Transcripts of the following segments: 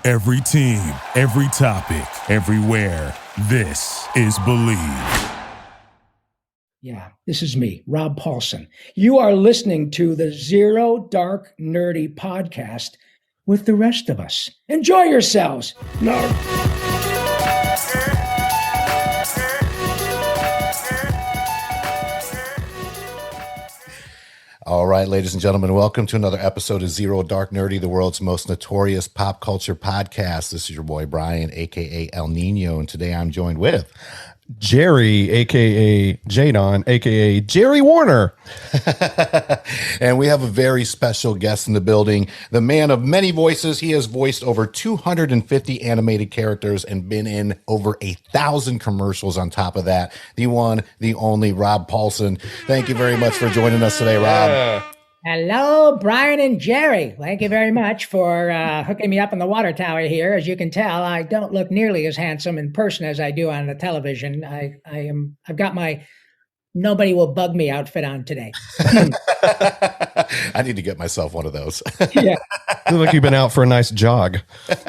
Every team, every topic, everywhere. This is Believe. Yeah, this is me, Rob Paulsen. You are listening to the Zero Dark Nerdy podcast with the rest of us. Enjoy yourselves. Nerd. All right, ladies and gentlemen, welcome to another episode of Zero Dark Nerdy, the world's most notorious pop culture podcast. This is your boy, Brian, a.k.a. El Nino, and today I'm joined with Jerry, a.k.a. Jadon, a.k.a. Jerry Warner. And we have a very special guest in the building, the man of many voices. He has voiced over 250 animated characters and been in over 1,000 commercials on top of that. The one, the only Rob Paulsen. Thank you very much for joining us today, Rob. Hello, Brian and Jerry. Thank you very much for hooking me up in the water tower here. As you can tell, I don't look nearly as handsome in person as I do on the television. I've got my nobody will bug me outfit on today. I need to get myself one of those. Yeah. You look like you've been out for a nice jog.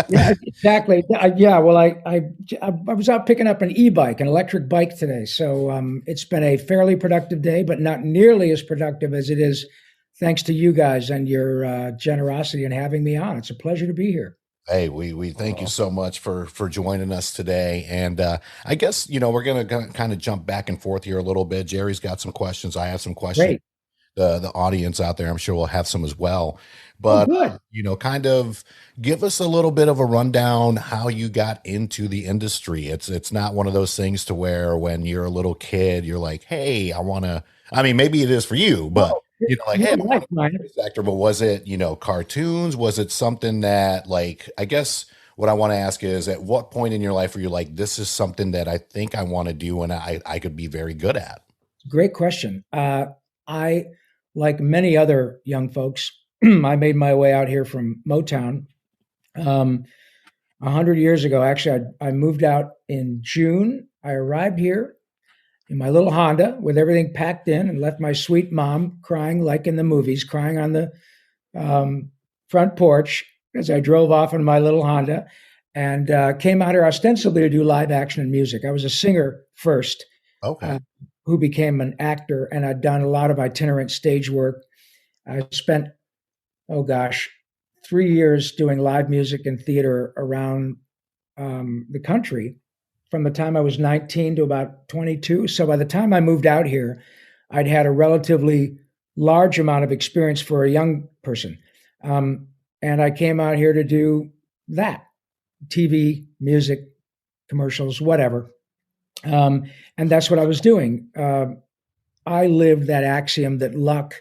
Yeah, exactly. Well, I was out picking up an e-bike, an electric bike today. So it's been a fairly productive day, but not nearly as productive as it is thanks to you guys and your generosity in having me on. It's a pleasure to be here. Hey, we thank you so much for joining us today. And I guess, we're going to kind of jump back and forth here a little bit. Jerry's got some questions. I have some questions. Great. The audience out there, I'm sure will have some as well. But, kind of give us a little bit of a rundown how you got into the industry. It's not one of those things to where when you're a little kid, you're like, hey, maybe it is for you, but hey, I'm a voice actor. But was it, cartoons? Was it something that, I guess what I want to ask is, at what point in your life were you like, this is something that I think I want to do and I could be very good at? Great question. I, like many other young folks, I made my way out here from Motown 100 years ago. Actually, I moved out in June. I arrived here in my little Honda with everything packed in and left my sweet mom crying like in the movies, crying on the front porch as I drove off in my little Honda and came out here ostensibly to do live action and music. I was a singer first. Okay. Who became an actor, and I'd done a lot of itinerant stage work. I spent, 3 years doing live music and theater around the country from the time I was 19 to about 22. So by the time I moved out here, I'd had a relatively large amount of experience for a young person. And I came out here to do that, TV, music, commercials, whatever. And that's what I was doing. I lived that axiom that luck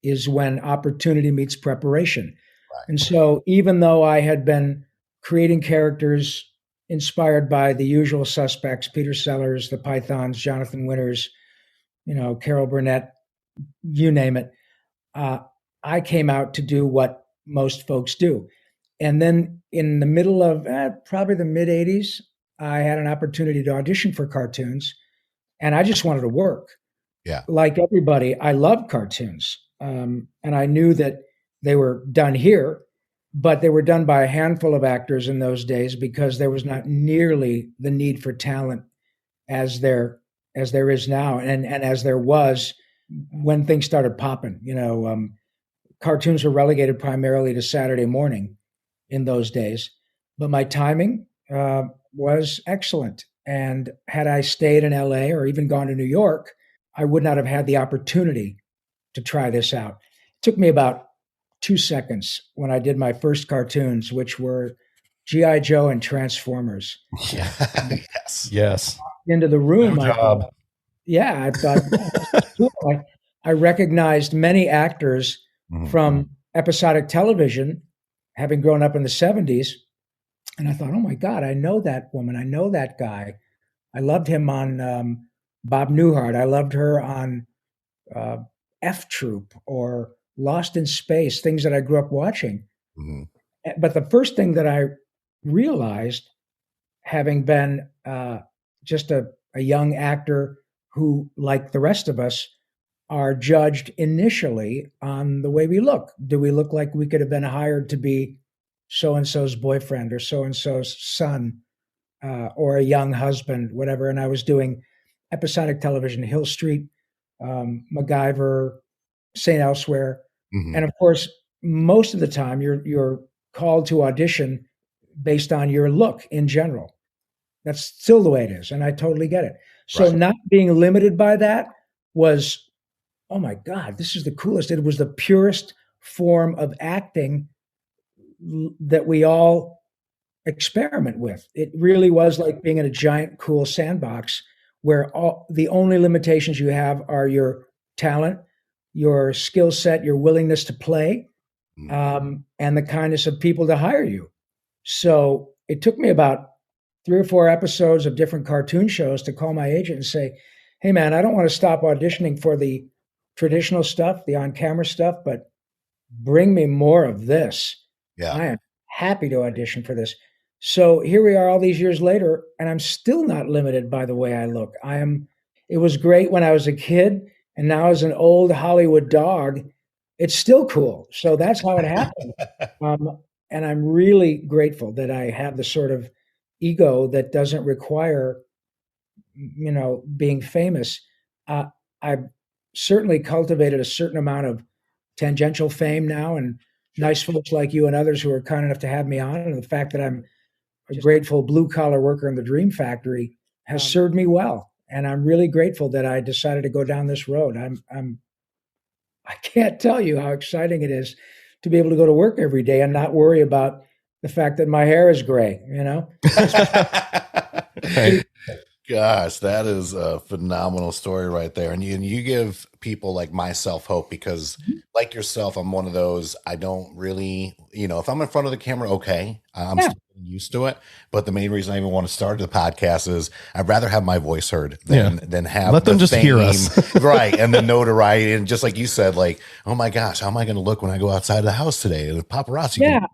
is when opportunity meets preparation. Right. And so even though I had been creating characters inspired by the usual suspects, Peter Sellers, the Pythons, Jonathan Winters, Carol Burnett, you name it, I came out to do what most folks do. And then in the middle of probably the mid 80s, I had an opportunity to audition for cartoons, and I just wanted to work. Yeah. Like everybody, I loved cartoons. And I knew that they were done here, but they were done by a handful of actors in those days because there was not nearly the need for talent as there is now. And as there was when things started popping, cartoons were relegated primarily to Saturday morning in those days, but my timing, was excellent. And had I stayed in LA or even gone to New York, I would not have had the opportunity to try this out. It took me about 2 seconds when I did my first cartoons, which were G.I. Joe and Transformers. Yeah. Yes. Into the room. Good job. I thought, I recognized many actors from episodic television, having grown up in the 70s. And I thought, oh my God, I know that woman. I know that guy. I loved him on Bob Newhart. I loved her on F Troop or Lost in Space, things that I grew up watching. Mm-hmm. But the first thing that I realized, having been just a young actor who, like the rest of us, are judged initially on the way we look. Do we look like we could have been hired to be so-and-so's boyfriend or so-and-so's son, or a young husband, whatever. And I was doing episodic television, Hill Street, MacGyver, St. Elsewhere. Mhm. And of course, most of the time you're called to audition based on your look in general. That's still the way it is, and I totally get it. So Right. not being limited by that was, oh my God, this is the coolest. It was the purest form of acting that we all experiment with. It really was like being in a giant, cool sandbox where the only limitations you have are your talent, your skill set, your willingness to play, and the kindness of people to hire you. So it took me about 3 or 4 episodes of different cartoon shows to call my agent and say, hey, man, I don't want to stop auditioning for the traditional stuff, the on-camera stuff, but bring me more of this. Yeah. I am happy to audition for this. So here we are all these years later, and I'm still not limited by the way I look. It was great when I was a kid, and now as an old Hollywood dog, it's still cool. So that's how it happened. And I'm really grateful that I have the sort of ego that doesn't require, being famous. I've certainly cultivated a certain amount of tangential fame now, and nice folks like you and others who are kind enough to have me on, and the fact that I'm a grateful blue collar worker in the dream factory has served me well. And I'm really grateful that I decided to go down this road. I can't tell you how exciting it is to be able to go to work every day and not worry about the fact that my hair is gray, Right. Gosh, that is a phenomenal story right there. And you give people like myself hope because, like yourself, I'm one of those, I don't really, if I'm in front of the camera, okay, I'm still getting used to it. But the main reason I even want to start the podcast is I'd rather have my voice heard than have Let them just hear us. Right. And the notoriety. And just like you said, like, oh my gosh, how am I going to look when I go outside the house today? The paparazzi. Yeah.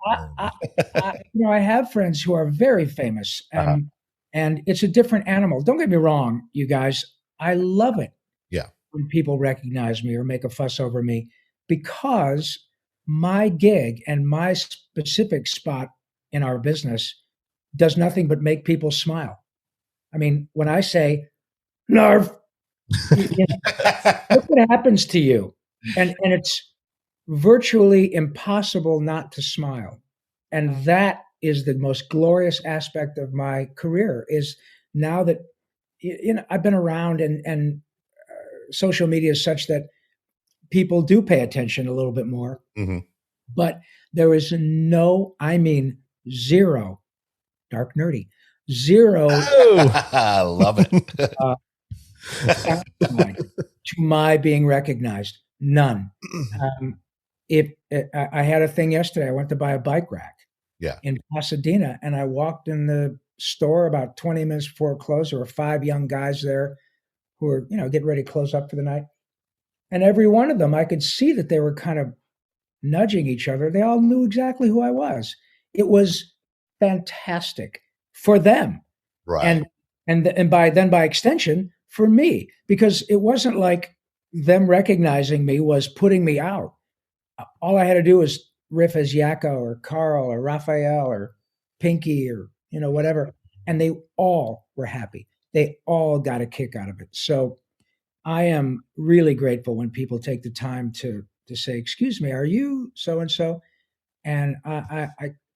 I have friends who are very famous. And it's a different animal. Don't get me wrong, you guys. I love it. Yeah. When people recognize me or make a fuss over me, because my gig and my specific spot in our business does nothing but make people smile. I mean, when I say, Narv, look what happens to you. And it's virtually impossible not to smile. And that is the most glorious aspect of my career, is now that I've been around and social media is such that people do pay attention a little bit more. Mm-hmm. But there is zero, dark nerdy, zero. I love it. To my being recognized, none. I had a thing yesterday. I went to buy a bike rack. Yeah. In Pasadena, and I walked in the store about 20 minutes before it closed. There were 5 young guys there who were, getting ready to close up for the night. And every one of them, I could see that they were kind of nudging each other. They all knew exactly who I was. It was fantastic for them. Right. And by extension for me, because it wasn't like them recognizing me was putting me out. All I had to do was riff as Yakko or Carl or Raphael or Pinky or, whatever. And they all were happy. They all got a kick out of it. So I am really grateful when people take the time to say, excuse me, are you so-and-so? And I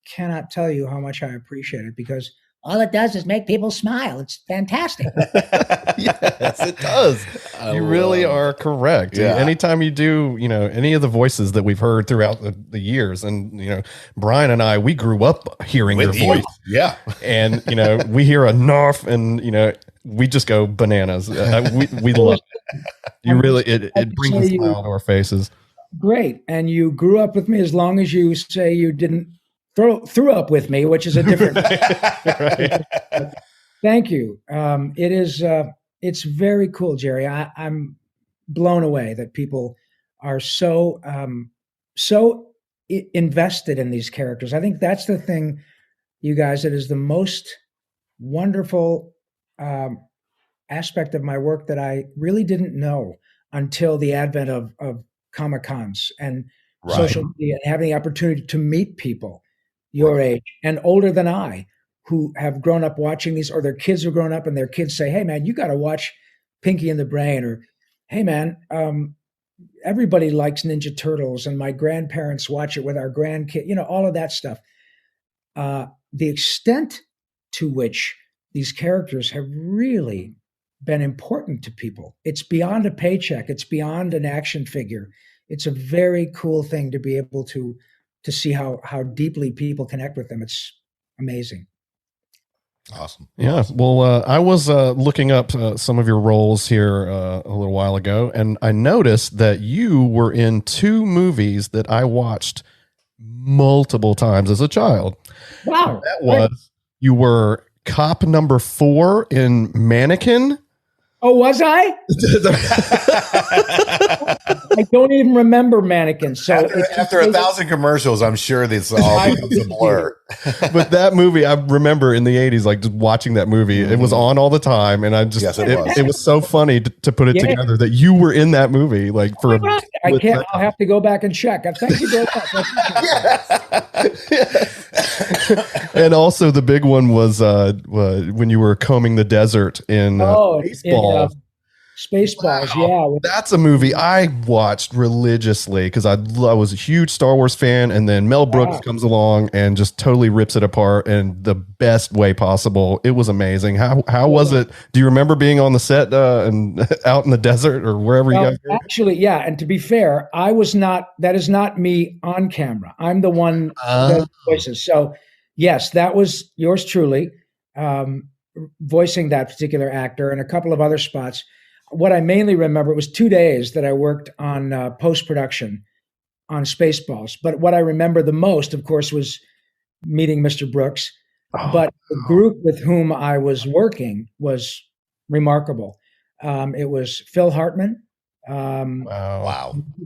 cannot tell you how much I appreciate it, because all it does is make people smile. It's fantastic. Yes, it does. You really are correct. Yeah. Anytime you do, any of the voices that we've heard throughout the years, and, Brian and I, we grew up hearing your voice. Yeah. And, we hear a narf and, we just go bananas. We love it. You really, it brings a smile to our faces. Great. And you grew up with me as long as you say you didn't threw up with me, which is a different. Right. Thank you. It's very cool, Jerry. I'm blown away that people are so invested in these characters. I think that's the thing, you guys, that is the most wonderful aspect of my work that I really didn't know until the advent of Comic-Cons and social media, and having the opportunity to meet people. your age and older than I, who have grown up watching these, or their kids have grown up and their kids say, hey man, you got to watch Pinky and the Brain, or hey man, everybody likes Ninja Turtles and my grandparents watch it with our grandkids, all of that stuff. The extent to which these characters have really been important to people. It's beyond a paycheck. It's beyond an action figure. It's a very cool thing to be able to see how deeply people connect with them. It's amazing. Awesome. Yeah. Well, I was looking up some of your roles here a little while ago, and I noticed that you were in 2 movies that I watched multiple times as a child. Wow. That was, you were cop number 4 in Mannequin. Oh, was I? I don't even remember Mannequin. So after 1,000 commercials, I'm sure this all becomes a blur. But that movie, I remember in the 80s, like just watching that movie. It was on all the time, and I just it was so funny to put it together that you were in that movie. Like for I can't. I'll have to go back and check. Thank you very much. And also the big one was when you were combing the desert in Spaceballs. Spaceballs, wow. Yeah. That's a movie I watched religiously because I was a huge Star Wars fan, and then Mel Brooks comes along and just totally rips it apart in the best way possible. It was amazing. How was it? Do you remember being on the set and out in the desert or wherever you guys were? Actually, yeah. And to be fair, that is not me on camera. I'm the one that does voices. So yes, that was yours truly, voicing that particular actor and a couple of other spots. What I mainly remember, it was 2 days that I worked on post-production on Spaceballs. But what I remember the most, of course, was meeting Mr. Brooks. But the group with whom I was working was remarkable. It was Phil Hartman,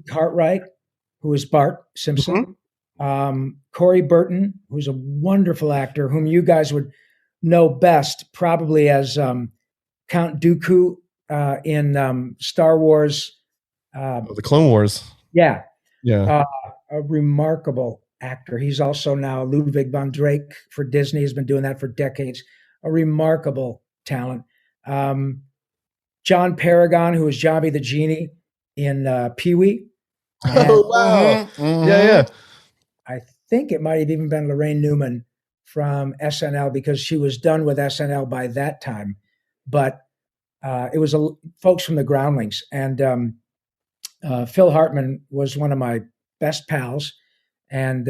Cartwright, who was Bart Simpson, Corey Burton, who's a wonderful actor, whom you guys would know best probably as Count Dooku in Star Wars. The Clone Wars. Yeah. Yeah. A remarkable actor. He's also now Ludwig von Drake for Disney. He's been doing that for decades. A remarkable talent. John Paragon, who was Jobby the Genie in Pee-wee. Oh, wow. Yeah. I think it might have even been Lorraine Newman from SNL because she was done with SNL by that time. But it was folks from the Groundlings, and Phil Hartman was one of my best pals, and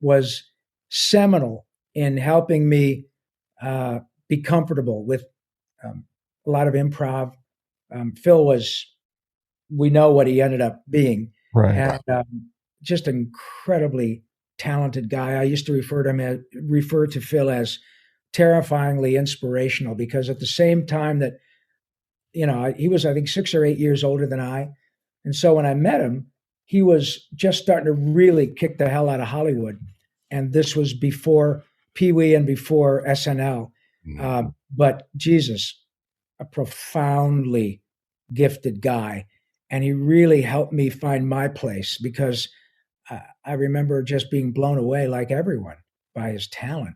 was seminal in helping me be comfortable with a lot of improv. Phil we know what he ended up being, right? And just an incredibly talented guy. I used to refer to Phil as terrifyingly inspirational because at the same time that he was, I think, 6 or 8 years older than I. And so when I met him, he was just starting to really kick the hell out of Hollywood. And this was before Pee-wee and before SNL. But Jesus, a profoundly gifted guy. And he really helped me find my place because I remember just being blown away like everyone by his talent.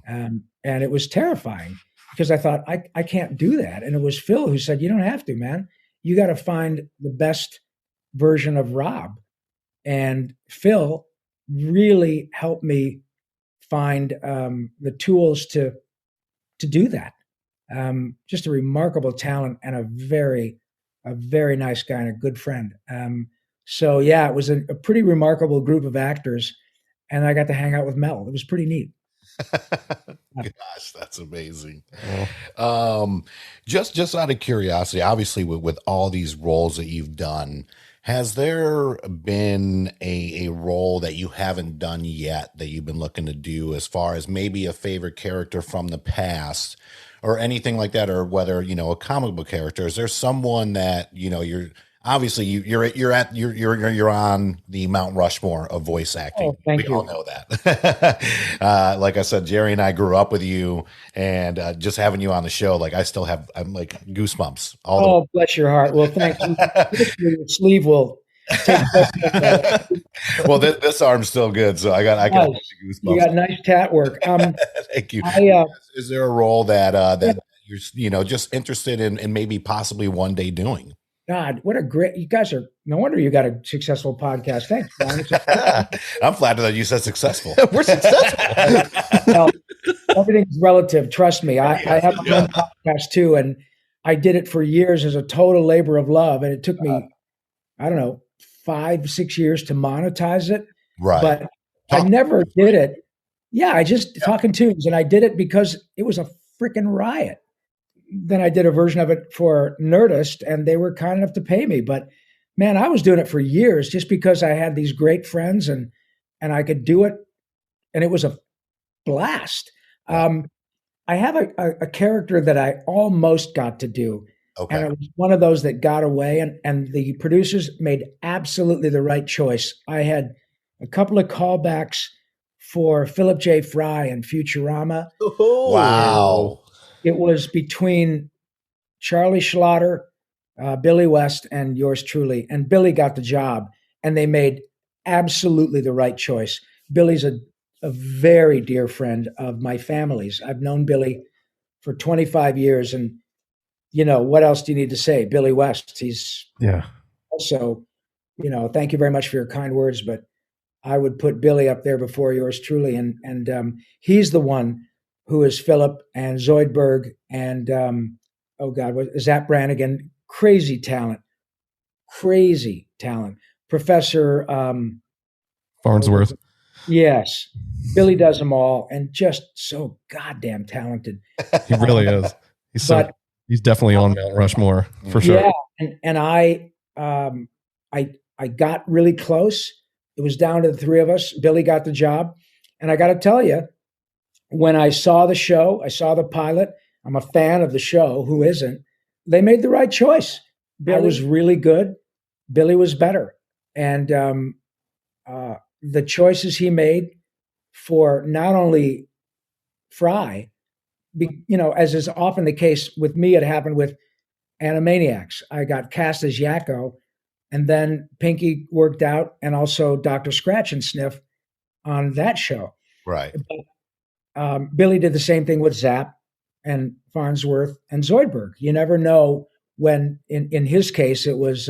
And it was terrifying. Because I thought, I can't do that. And it was Phil who said, you don't have to, man. You got to find the best version of Rob. And Phil really helped me find the tools to do that. Just a remarkable talent and a very nice guy and a good friend. So, yeah, it was a pretty remarkable group of actors. And I got to hang out with Mel. It was pretty neat. Gosh, that's amazing. Just out of curiosity, obviously with all these roles that you've done, has there been a role that you haven't done yet that you've been looking to do as far as maybe a favorite character from the past or anything like that, or whether, a comic book character? Is there someone that, you're obviously you're on the Mount Rushmore of voice acting. Oh, thank you. We all know that. Like I said, Jerry and I grew up with you, and just having you on the show, like I'm like goosebumps. Bless your heart. Well, thank you. Your sleeve will Well, this arm's still good, so I got Nice. goosebumps. You got nice tat work. Thank you. Is there a role that you're just interested in maybe possibly one day doing? God, what a great, you guys are, no wonder you got a successful podcast. Thanks, Brian. I'm flattered that you said successful. We're successful. Well, everything's relative. Trust me. I have my own podcast too, and I did it for years as a total labor of love. And it took me, I don't know, 5-6 years to monetize it. Right. But I never did it. Yeah, I just talking tunes, and I did it because it was a freaking riot. Then I did a version of it for Nerdist, and they were kind enough to pay me. But man, I was doing it for years just because I had these great friends and I could do it, and it was a blast. I have a character that I almost got to do, and it was one of those that got away, and the producers made absolutely the right choice. I had a couple of callbacks for Philip J. Fry and Futurama. Oh. Wow. It was between Charlie Schlatter, Billy West, and yours truly. And Billy got the job, and they made absolutely the right choice. Billy's a very dear friend of my family's. I've known Billy for 25 years. And, what else do you need to say? Billy West, he's also, thank you very much for your kind words, but I would put Billy up there before yours truly. And he's the one who is Philip and Zoidberg and, Zap Brannigan. Crazy talent. Professor Farnsworth. Yes. Billy does them all and just so goddamn talented. He really is. He's definitely on Mount Rushmore for sure. Yeah. And I got really close. It was down to the three of us. Billy got the job. And I got to tell you, when I saw the show, I saw the pilot, I'm a fan of the show. Who isn't? They made the right choice. Billy was really good. Billy was better. And the choices he made for not only Fry, as is often the case with me, it happened with Animaniacs. I got cast as Yakko, and then Pinky worked out, and also Dr. Scratch and Sniff on that show. Right. But, Billy did the same thing with Zap and Farnsworth and Zoidberg. You never know when, in his case, it was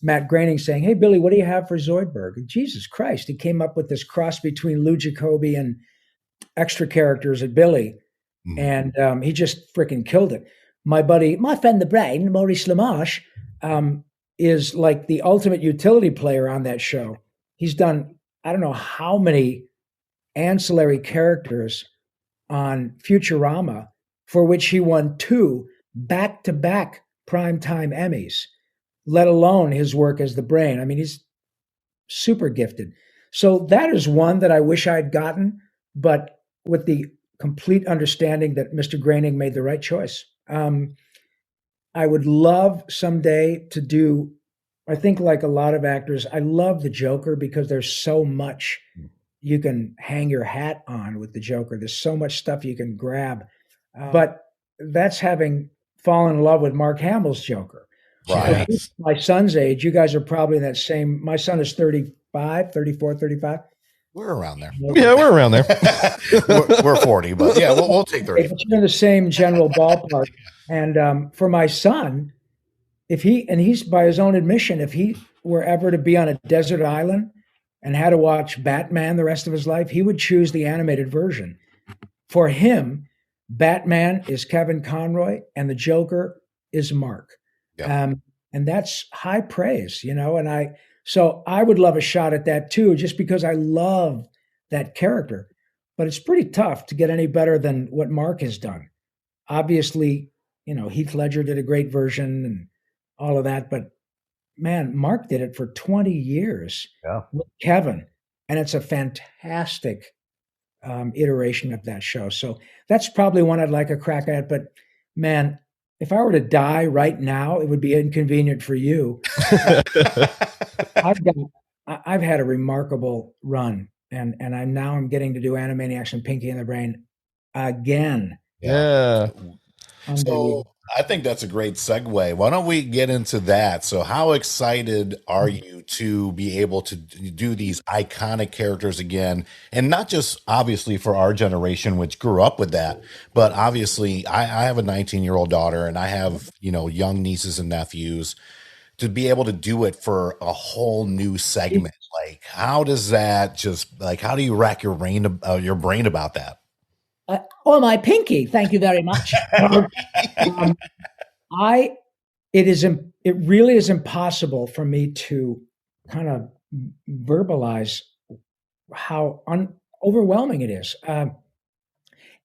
Matt Groening saying, "Hey, Billy, what do you have for Zoidberg?" And Jesus Christ, he came up with this cross between Lou Jacoby and extra characters at Billy. And he just freaking killed it. My buddy, my friend the brain, Maurice LaMarche, is like the ultimate utility player on that show. He's done, I don't know how many ancillary characters on Futurama, for which he won 2 back-to-back primetime Emmys, let alone his work as the brain. I mean, he's super gifted. So that is one that I wish I'd gotten, but with the complete understanding that Mr. Groening made the right choice. I would love someday to do, I think like a lot of actors, I love the Joker because there's so much you can hang your hat on with the Joker. There's so much stuff you can grab. But that's having fallen in love with Mark Hamill's Joker. Right. So my son's age, you guys are probably in that same, my son is 35, 34, 35. We're around there. Yeah, we're around there. we're 40, but yeah, we'll take 30. But you're in the same general ballpark. And for my son, he's by his own admission, if he were ever to be on a desert island and had to watch Batman the rest of his life, he would choose the animated version. For him, Batman is Kevin Conroy and the Joker is Mark. Yeah. And that's high praise, so I would love a shot at that too, just because I love that character. But it's pretty tough to get any better than what Mark has done. Obviously, Heath Ledger did a great version and all of that. But man, Mark did it for 20 years with Kevin. And it's a fantastic iteration of that show. So that's probably one I'd like a crack at. But man, if I were to die right now, it would be inconvenient for you. I've had a remarkable run, and I'm getting to do Animaniacs and Pinky and the Brain again. Yeah. So I think that's a great segue. Why don't we get into that? So how excited are you to be able to do these iconic characters again? And not just obviously for our generation, which grew up with that, but obviously I have a 19-year-old daughter and I have, young nieces and nephews, to be able to do it for a whole new segment. Like, how does that how do you rack your brain about that? My pinky. Thank you very much. It really is impossible for me to kind of verbalize how overwhelming it is.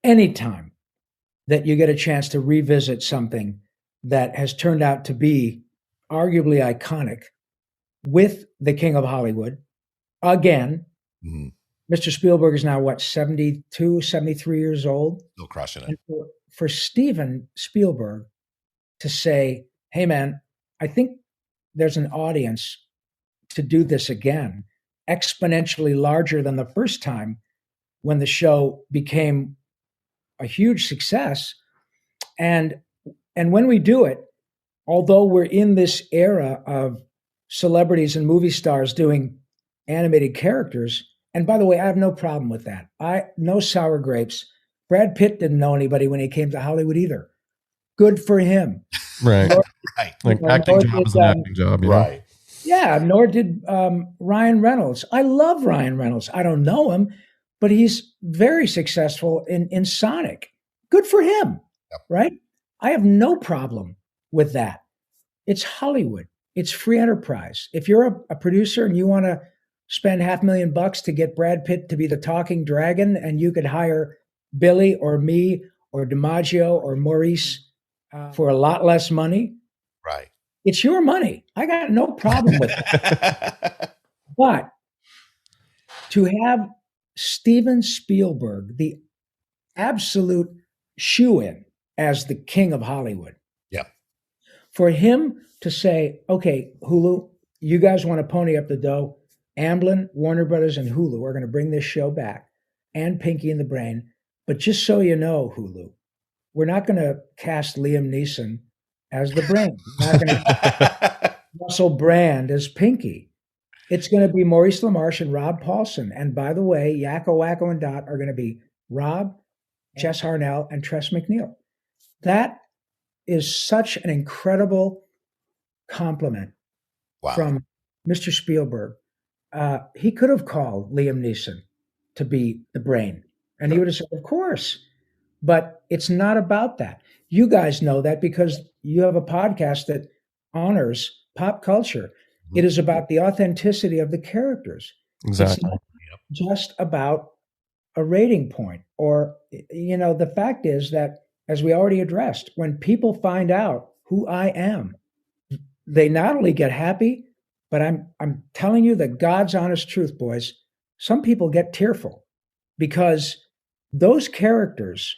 Anytime that you get a chance to revisit something that has turned out to be arguably iconic with the King of Hollywood again. Mm-hmm. Mr. Spielberg is now, 72, 73 years old? Still crushing it. And for Steven Spielberg to say, hey, man, I think there's an audience to do this again, exponentially larger than the first time when the show became a huge success. And when we do it, although we're in this era of celebrities and movie stars doing animated characters, and by the way, I have no problem with that. No sour grapes. Brad Pitt didn't know anybody when he came to Hollywood either. Good for him. Right. Right. Like acting job is an acting job. Right. Yeah. Nor did Ryan Reynolds. I love Ryan Reynolds. I don't know him, but he's very successful in Sonic. Good for him. Yep. Right. I have no problem with that. It's Hollywood. It's free enterprise. If you're a producer and you want to spend $500,000 to get Brad Pitt to be the talking dragon, and you could hire Billy or me or DiMaggio or Maurice for a lot less money, right? It's your money. I got no problem with that. But to have Steven Spielberg, the absolute shoo-in as the King of Hollywood, for him to say, okay, Hulu, you guys want to pony up the dough. Amblin, Warner Brothers, and Hulu are going to bring this show back, and Pinky and the Brain. But just so you know, Hulu, we're not going to cast Liam Neeson as the Brain. We're not going to cast Russell Brand as Pinky. It's going to be Maurice LaMarche and Rob Paulsen. And by the way, Yakko, Wacko, and Dot are going to be Rob, Jess Harnell, and Tress MacNeille. That is such an incredible compliment from Mr. Spielberg. He could have called Liam Neeson to be the Brain, and he would have said, of course. But it's not about that. You guys know that because you have a podcast that honors pop culture. It is about the authenticity of the characters. Exactly. It's not just about a rating point. Or, the fact is that, as we already addressed, when people find out who I am, they not only get happy, but I'm telling you the God's honest truth, boys. Some people get tearful because those characters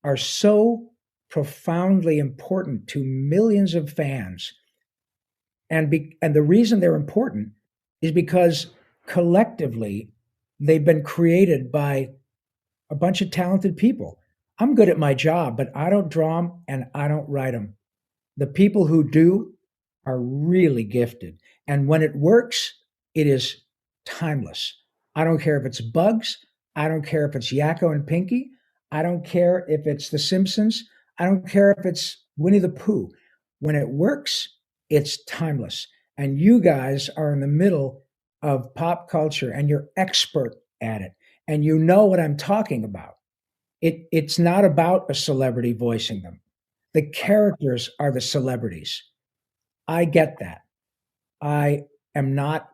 are so profoundly important to millions of fans. And the reason they're important is because collectively they've been created by a bunch of talented people. I'm good at my job, but I don't draw them and I don't write them. The people who do are really gifted. And when it works, it is timeless. I don't care if it's Bugs. I don't care if it's Yakko and Pinky. I don't care if it's The Simpsons. I don't care if it's Winnie the Pooh. When it works, it's timeless. And you guys are in the middle of pop culture and you're expert at it. And you know what I'm talking about. It's not about a celebrity voicing them. The characters are the celebrities. I get that. I am not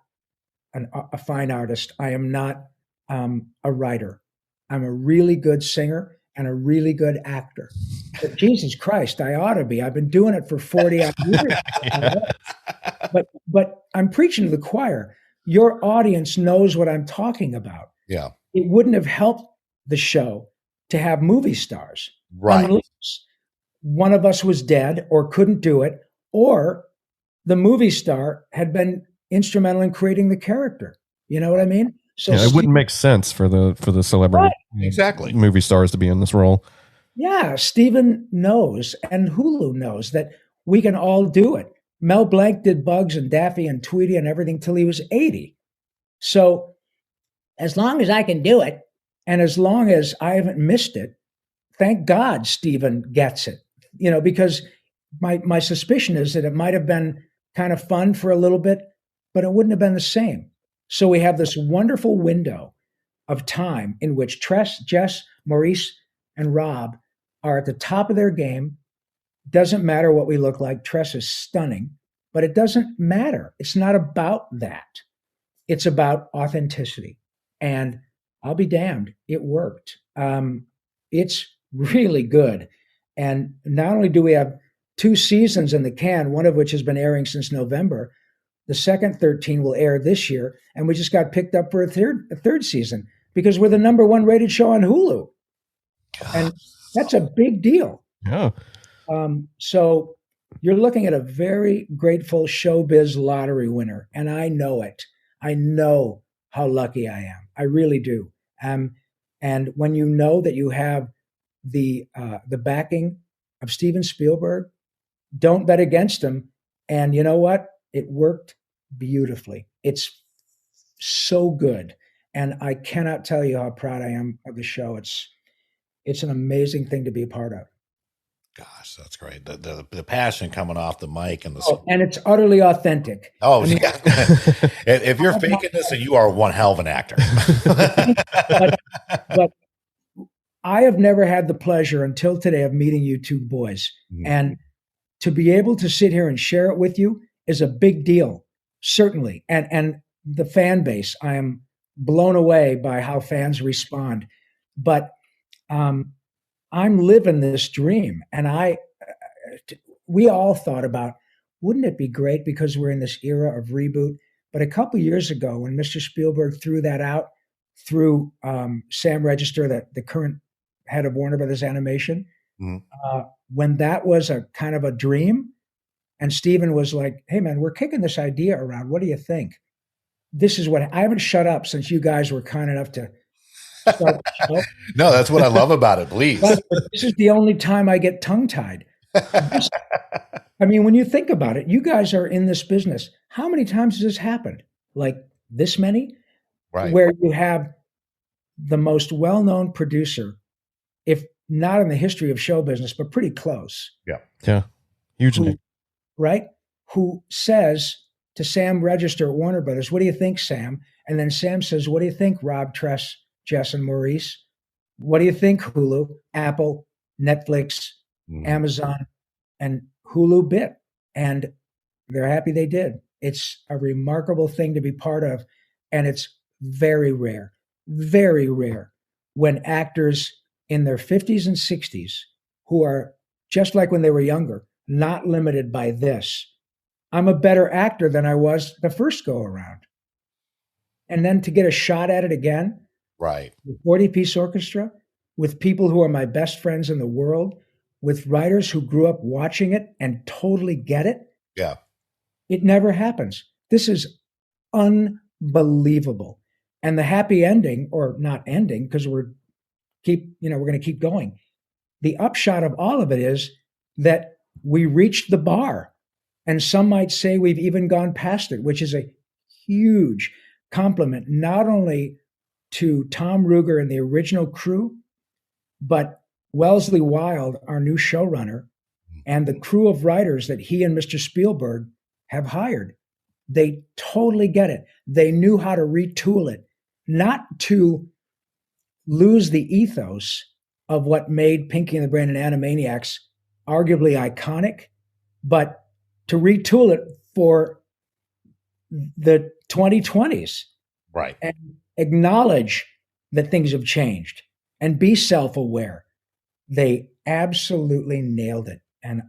a fine artist. I am not a writer. I'm a really good singer and a really good actor. But Jesus Christ, I ought to be. I've been doing it for 40 odd years. But I'm preaching to the choir. Your audience knows what I'm talking about. Yeah. It wouldn't have helped the show to have movie stars. Right. Unless one of us was dead or couldn't do it, or the movie star had been instrumental in creating the character. You know what I mean? So it wouldn't make sense for the celebrity exactly movie stars to be in this role. Yeah, Steven knows and Hulu knows that we can all do it. Mel Blanc did Bugs and Daffy and Tweety and everything till he was 80. So as long as I can do it, and as long as I haven't missed it, thank God Steven gets it. Because my suspicion is that it might have been kind of fun for a little bit, but it wouldn't have been the same. So we have this wonderful window of time in which Tress, Jess, Maurice, and Rob are at the top of their game. Doesn't matter what we look like. Tress is stunning, but it doesn't matter. It's not about that. It's about authenticity. And I'll be damned, it worked. It's really good. And not only do we have 2 seasons in the can, one of which has been airing since November, the second 13 will air this year, and we just got picked up for a third season because we're the number 1 rated show on Hulu. And that's a big deal. Yeah. So you're looking at a very grateful showbiz lottery winner, and I know it. I know how lucky I am. I really do. And when you know that you have the backing of Steven Spielberg, don't bet against him. And you know what? It worked beautifully. It's so good, and I cannot tell you how proud I am of the show. It's an amazing thing to be a part of. Gosh, that's great. The passion coming off the mic and and it's utterly authentic. Oh, I mean, yeah. If you're faking this, then you are one hell of an actor. but I have never had the pleasure until today of meeting you 2 boys. Mm-hmm. And to be able to sit here and share it with you is a big deal, certainly. And the fan base, I am blown away by how fans respond. But I'm living this dream. And we all thought about, wouldn't it be great because we're in this era of reboot? But a couple years ago, when Mr. Spielberg threw that out through Sam Register, the current head of Warner Brothers Animation, when that was a kind of a dream, and Steven was like, hey, man, we're kicking this idea around. What do you think? This is what I haven't shut up since you guys were kind enough to start the show. No, that's what I love about it. Please. But this is the only time I get tongue-tied. I mean, when you think about it, you guys are in this business. How many times has this happened? Like this many? Right. Where you have the most well-known producer, if not in the history of show business, but pretty close. Yeah. Yeah. Huge name. Right? Who says to Sam Register at Warner Brothers, what do you think, Sam? And then Sam says, what do you think, Rob, Tress, Jess, and Maurice? What do you think, Hulu, Apple, Netflix, Amazon, and Hulu bit? And they're happy they did. It's a remarkable thing to be part of. And it's very rare when actors in their 50s and 60s who are just like when they were younger, not limited by this. I'm a better actor than I was the first go around. And then to get a shot at it again, right? With 40-piece orchestra, with people who are my best friends in the world, with writers who grew up watching it and totally get it. Yeah. It never happens. This is unbelievable. And the happy ending, or not ending, because we're going to keep going. The upshot of all of it is that we reached the bar. And some might say we've even gone past it, which is a huge compliment, not only to Tom Ruegger and the original crew, but Wellesley Wild, our new showrunner, and the crew of writers that he and Mr. Spielberg have hired. They totally get it. They knew how to retool it, not to lose the ethos of what made Pinky and the Brain and Animaniacs arguably iconic, but to retool it for the 2020s. Right. And acknowledge that things have changed and be self-aware. They absolutely nailed it. And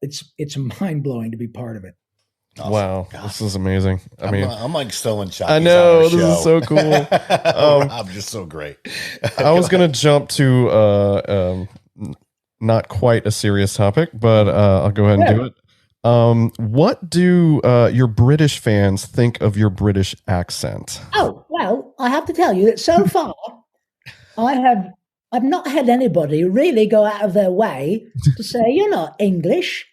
it's mind-blowing to be part of it. Awesome. Wow, God. This is amazing. I'm like still in shock. I know, this is so cool. I'm just so great. I was going to jump to not quite a serious topic, but I'll go ahead and do it. What do your British fans think of your British accent? Oh, well, I have to tell you that so far I have I've not had anybody really go out of their way to say, you're not English.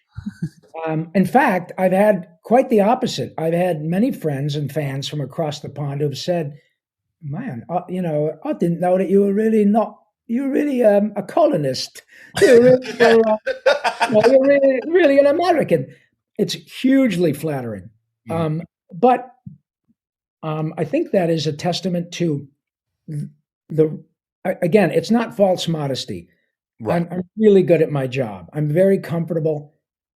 In fact, I've had quite the opposite. I've had many friends and fans from across the pond who have said, man, I didn't know that you were really not, you're really a colonist. You're really, you're really, really an American. It's hugely flattering. But I think that is a testament to again, it's not false modesty. Right. I'm really good at my job. I'm very comfortable.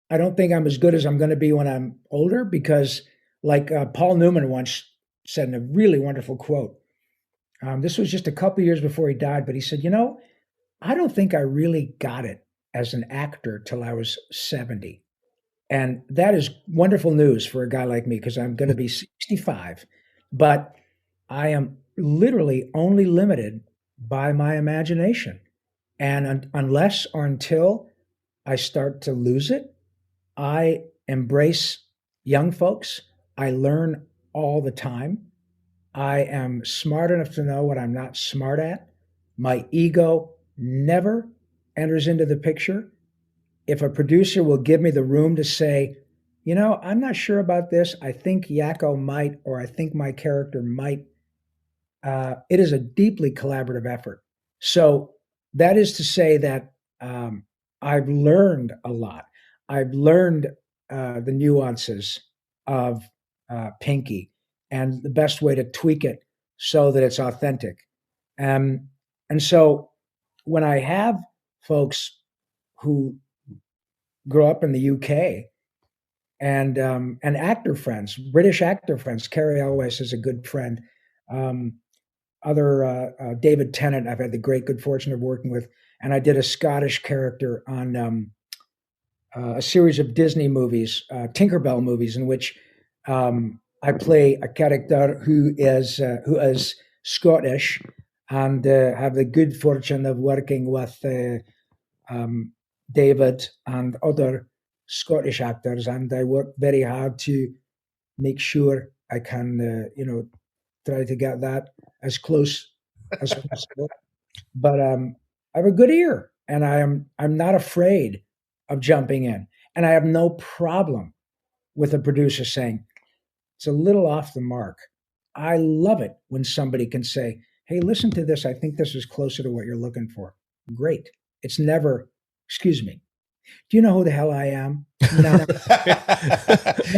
I don't think I'm as good as I'm going to be when I'm older because, like Paul Newman once said in a really wonderful quote, this was just a couple years before he died, but he said, I don't think I really got it as an actor till I was 70. And that is wonderful news for a guy like me because I'm going to be 65. But I am literally only limited by my imagination. And unless or until I start to lose it, I embrace young folks. I learn all the time. I am smart enough to know what I'm not smart at. My ego never enters into the picture. If a producer will give me the room to say, I'm not sure about this. I think Yakko might, or I think my character might. It is a deeply collaborative effort. So that is to say that I've learned a lot. I've learned the nuances of Pinky and the best way to tweak it so that it's authentic. And so when I have folks who grow up in the UK and actor friends, British actor friends, Carrie Elwes is a good friend. David Tennant, I've had the great good fortune of working with, and I did a Scottish character on a series of Disney movies, Tinkerbell movies, in which I play a character who is Scottish, and have the good fortune of working with David and other Scottish actors, and I work very hard to make sure I can, try to get that as close as possible. But I have a good ear, and I'm not afraid of jumping in, and I have no problem with a producer saying it's a little off the mark. I love it when somebody can say, "Hey, listen to this. I think this is closer to what you're looking for." Great. It's never, excuse me. Do you know who the hell I am? No.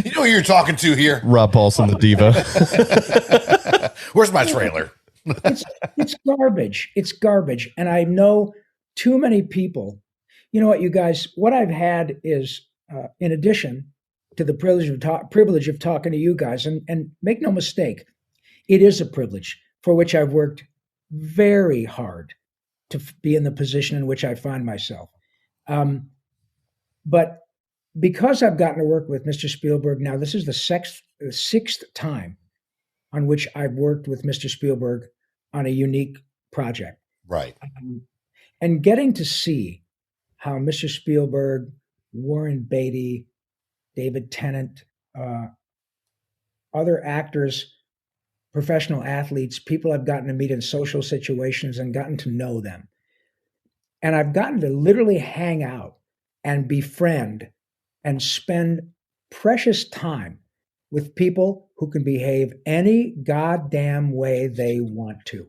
You know who you're talking to here? Rob Paulsen, the diva. Where's my trailer? It's garbage. It's garbage. And I know too many people. You know what, you guys, what I've had is, in addition to the privilege of talking to you guys, and make no mistake, it is a privilege for which I've worked very hard to be in the position in which I find myself. But because I've gotten to work with Mr. Spielberg now, this is the sixth time on which I've worked with Mr. Spielberg on a unique project. Right. And getting to see how Mr. Spielberg, Warren Beatty, David Tennant, other actors, professional athletes, people I've gotten to meet in social situations and gotten to know them. And I've gotten to literally hang out and befriend and spend precious time with people who can behave any goddamn way they want to.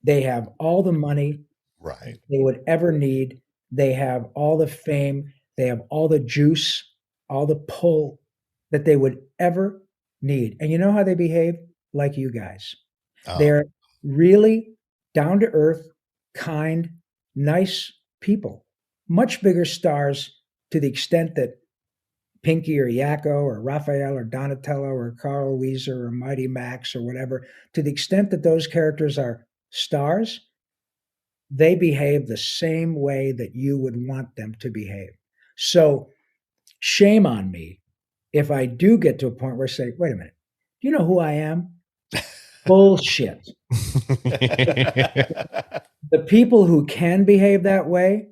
They have all the money right they would ever need. They have all the fame. They have all the juice, all the pull that they would ever need. And you know how they behave? Like you guys. They're really down to earth, kind, nice people. Much bigger stars to the extent that Pinky or Yakko or Raphael or Donatello or Carl Weiser or Mighty Max or whatever, to the extent that those characters are stars, they behave the same way that you would want them to behave. So shame on me if I do get to a point where I say, wait a minute, do you know who I am? Bullshit. The people who can behave that way,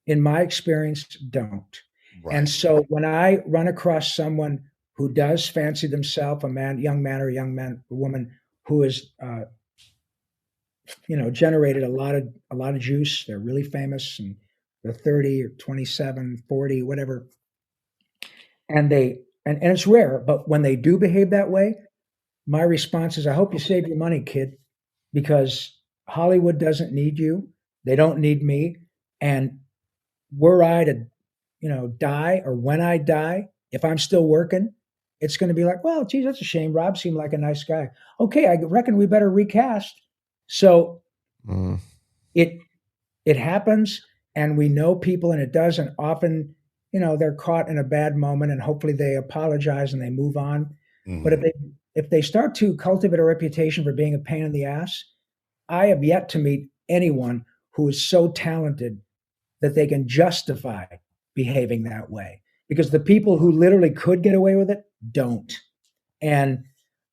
in my experience, don't. Right. And so when I run across someone who does fancy themselves, young man or woman who is generated a lot of juice. They're really famous, and they're 30 or 27, 40, whatever. And and it's rare, but when they do behave that way, my response is, I hope you save your money, kid, because Hollywood doesn't need you. They don't need me. And were I to, die, or when I die, if I'm still working, it's going to be like, well, geez, that's a shame. Rob seemed like a nice guy. Okay, I reckon we better recast. So it happens, and we know people, and it does, and often, they're caught in a bad moment, and hopefully they apologize and they move on. Mm-hmm. But if they start to cultivate a reputation for being a pain in the ass, I have yet to meet anyone who is so talented that they can justify behaving that way. Because the people who literally could get away with it don't. And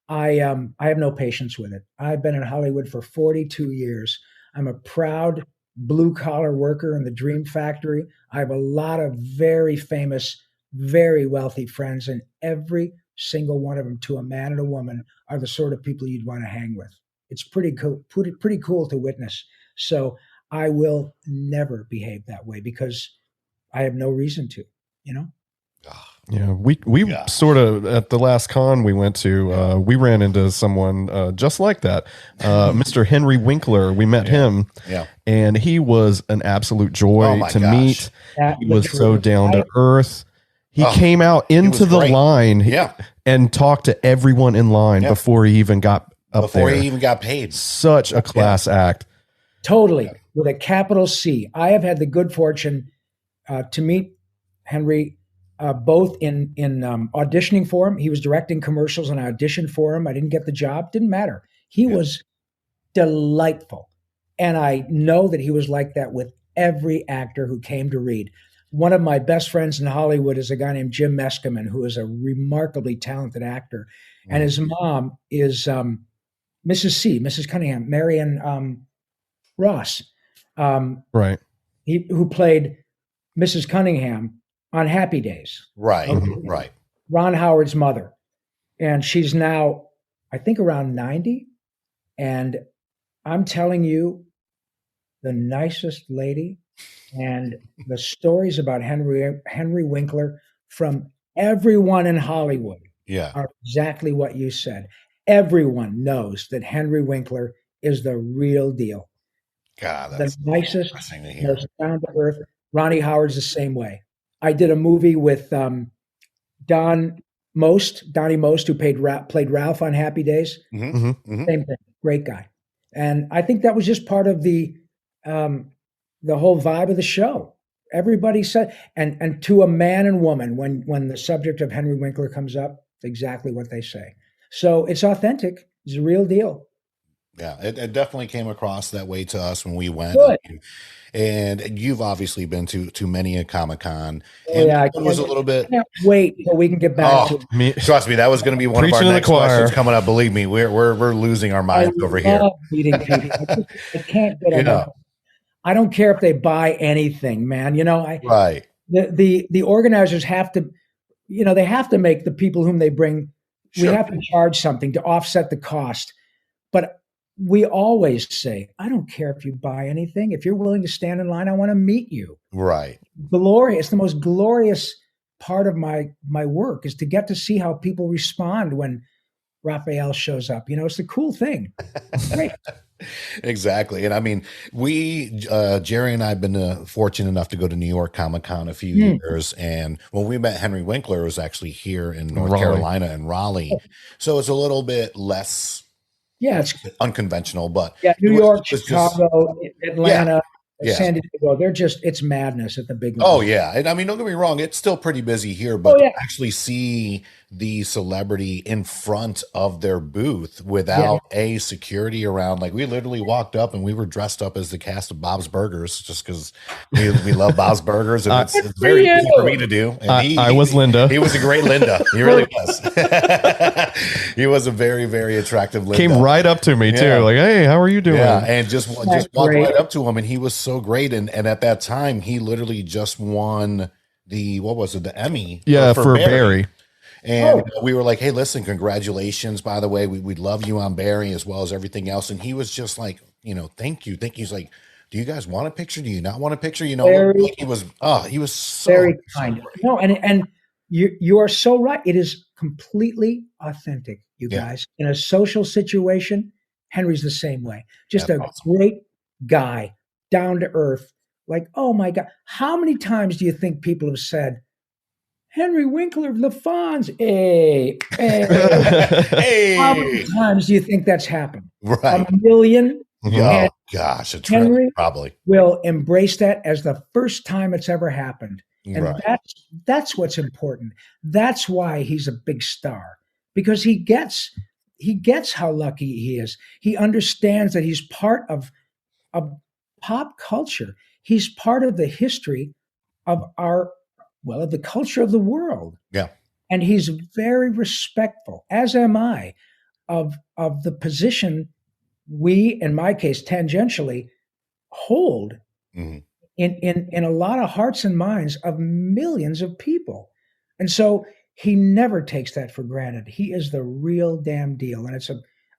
I have no patience with it. I've been in Hollywood for 42 years. I'm a proud blue collar worker in the dream factory. I have a lot of very famous, very wealthy friends, and every single one of them, to a man and a woman, are the sort of people you'd want to hang with. It's pretty cool to witness. So I will never behave that way because I have no reason to, Yeah, we sort of, at the last con we went to, we ran into someone just like that, Mr. Henry Winkler. We met him, and he was an absolute joy to meet. He was so down to earth. He came out into the line, and talked to everyone in line before he even got up there. Before he even got paid. Such a class act. Totally, with a capital C. I have had the good fortune to meet Henry. Both in auditioning for him. He was directing commercials, and I auditioned for him. I didn't get the job. Didn't matter. He was delightful. And I know that he was like that with every actor who came to read. One of my best friends in Hollywood is a guy named Jim Meskimen, who is a remarkably talented actor. And his mom is Mrs. Cunningham, Marion Ross. Right. Who played Mrs. Cunningham on Happy Days. Right, right. Ron Howard's mother. And she's now, I think, around 90. And I'm telling you, the nicest lady. And the stories about Henry Winkler from everyone in Hollywood are exactly what you said. Everyone knows that Henry Winkler is the real deal. God, that's the nicest, most down to earth. Ronnie Howard's the same way. I did a movie with Donnie Most, who played Ralph on Happy Days. Same thing, great guy. And I think that was just part of the whole vibe of the show. Everybody said, and to a man and woman, when the subject of Henry Winkler comes up, it's exactly what they say. So it's authentic. It's a real deal. Yeah, it definitely came across that way to us when we went. Good. And you've obviously been to many a Comic-Con. Oh, yeah, it was a little bit. I can't wait till we can get back to it. Trust me, that was going to be one of our next questions coming up. Believe me, we're losing our minds over here. Meeting people. I can't get enough. I don't care if they buy anything, man. Right. The organizers have to, they have to make the people whom they bring. Sure. We have to charge something to offset the cost, but we always say, I don't care if you buy anything. If you're willing to stand in line, I want to meet you. Right. Glorious. The most glorious part of my work is to get to see how people respond when Raphael shows up. It's the cool thing. Great. Exactly. And I mean, Jerry and I have been fortunate enough to go to New York Comic-Con a few years. And when we met Henry Winkler, it was actually here in North Carolina in Raleigh. So it's a little bit less it's unconventional, but New York, Chicago, Atlanta, San Diego, it's madness at the big level. Oh yeah. And I mean, don't get me wrong, it's still pretty busy here, but to actually see the celebrity in front of their booth without a security around, like we literally walked up and we were dressed up as the cast of Bob's Burgers just because we love Bob's Burgers, and it's very easy for me to do. And I was Linda. He was a great Linda. He really was. He was a very, very attractive Linda. Came right up to me too, like, hey, how are you doing? Yeah, and just walked right up to him, and he was so great. And at that time, he literally just won the Emmy? Yeah, for Barry. And we were like, hey, listen, congratulations, by the way. We'd love you on Barry as well as everything else. And he was just like, thank you. He's like, do you guys want a picture? Do you not want a picture? Very, he was so very kind. No, and you are so right. It is completely authentic, you guys. In a social situation, Henry's the same way. Just That's a awesome. great guy, down to earth. Like, oh my God. How many times do you think people have said, Henry Winkler of the Fonz? Hey. Hey. How many times do you think that's happened? Right. A million? Oh, gosh. A trillion, Henry probably. will embrace that as the first time it's ever happened. And Right. that's what's important. That's why he's a big star, because he gets how lucky he is. He understands that he's part of pop culture. He's part of the history of of the culture of the world. Yeah. And he's very respectful, as am I, of the position we, in my case, tangentially hold Mhm. in a lot of hearts and minds of millions of people. And so he never takes that for granted. He is the real damn deal. And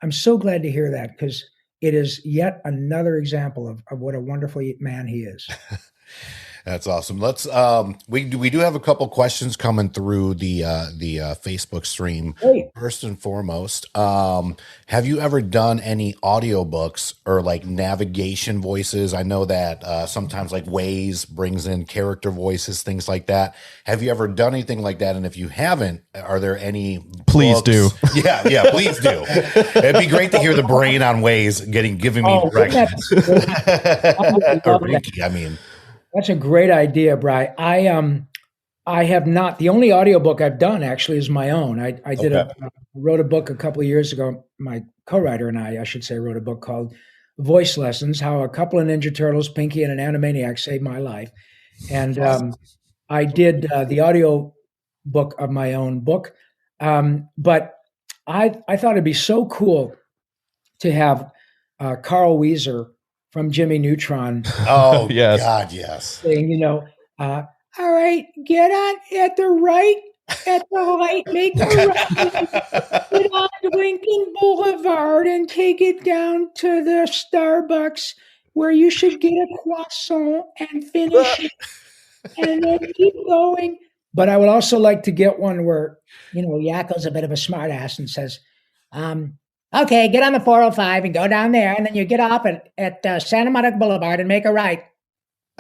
I'm so glad to hear that, because it is yet another example of what a wonderful man he is. That's awesome. Let's we do have a couple questions coming through the Facebook stream. Great. First and foremost, have you ever done any audiobooks or like navigation voices? I know that sometimes like Waze brings in character voices, things like that. Have you ever done anything like that? And if you haven't, are there any Please books? do. Yeah, please do. It'd be great to hear the brain on Waze giving me directions. Or Rinky, I mean. That's a great idea, Bri. I have not. The only audiobook I've done actually is my own. I wrote a book a couple of years ago. My co-writer and I should say, wrote a book called Voice Lessons: How a Couple of Ninja Turtles, Pinky, and an Animaniac Saved My Life. And I did the audio book of my own book. But I thought it'd be so cool to have Carl Wheezer from Jimmy Neutron. Oh, yes. God, yes. Saying, all right, get on at the light, make a right, get on Lincoln Boulevard and take it down to the Starbucks where you should get a croissant and finish it and then keep going. But I would also like to get one where, Yakko's a bit of a smart ass and says, okay, get on the 405 and go down there, and then you get off at Santa Monica Boulevard and make a right.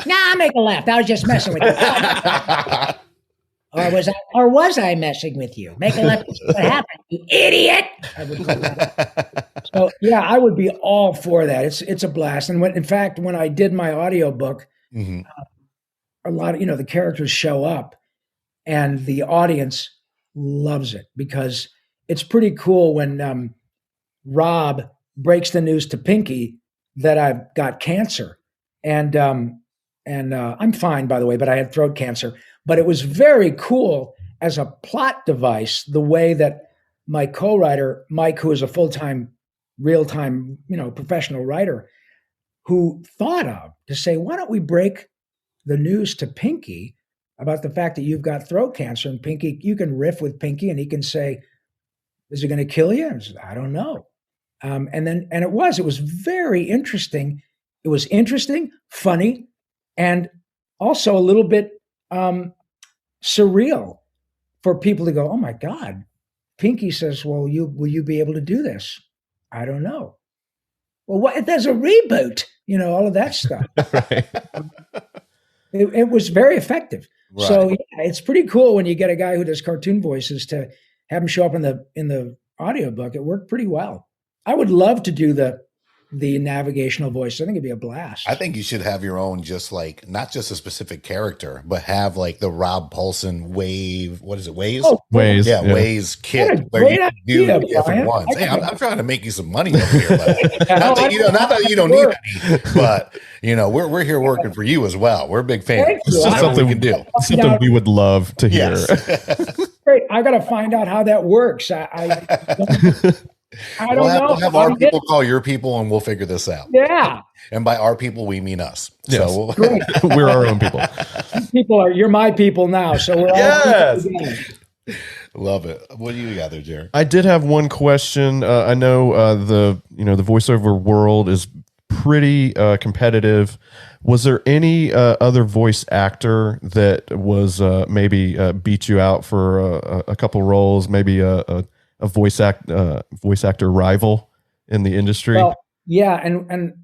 Nah, make a left. I was just messing with you. Or was I messing with you? Make a left. What happened, you idiot? I would call that. So yeah, I would be all for that. It's a blast. And in fact, when I did my audiobook, a lot of the characters show up, and the audience loves it, because it's pretty cool when Rob breaks the news to Pinky that I've got cancer, and I'm fine, by the way, but I had throat cancer. But it was very cool as a plot device, the way that my co-writer Mike, who is a full-time, real-time, professional writer, who thought of to say, why don't we break the news to Pinky about the fact that you've got throat cancer, and Pinky, you can riff with Pinky, and he can say, "Is it going to kill you?" And I said, "I don't know." And it was very interesting. It was interesting, funny, and also a little bit surreal for people to go, "Oh my God." Pinky says, "Well, will you be able to do this?" I don't know. Well, what if there's a reboot? All of that stuff. Right. It was very effective. Right. So yeah, it's pretty cool when you get a guy who does cartoon voices to have him show up in the audiobook. It worked pretty well. I would love to do the navigational voice. I think it'd be a blast. I think you should have your own, just like, not just a specific character, but have like the Rob Paulsen Wave. What is it? Waze? Oh, Waze. Yeah, Waze kit What a where you great can do idea, different Brian. ones. I Hey, can- I'm trying to make you some money over here, but not that you don't need any, but we're here working for you as well. We're big fans. Thank you. It's just something we can do. Something we would love to hear. Yes. Great. I got to find out how that works. I don't know. We'll have our people call your people, and we'll figure this out. Yeah. And by our people, we mean us. Yes. So Great. We're our own people. You're my people now. So we're all Yes. together. love it. What do you got there, Jerry? I did have one question. I know the voiceover world is pretty competitive. Was there any other voice actor that was maybe beat you out for a couple roles? Maybe a voice actor rival in the industry? Well, yeah, and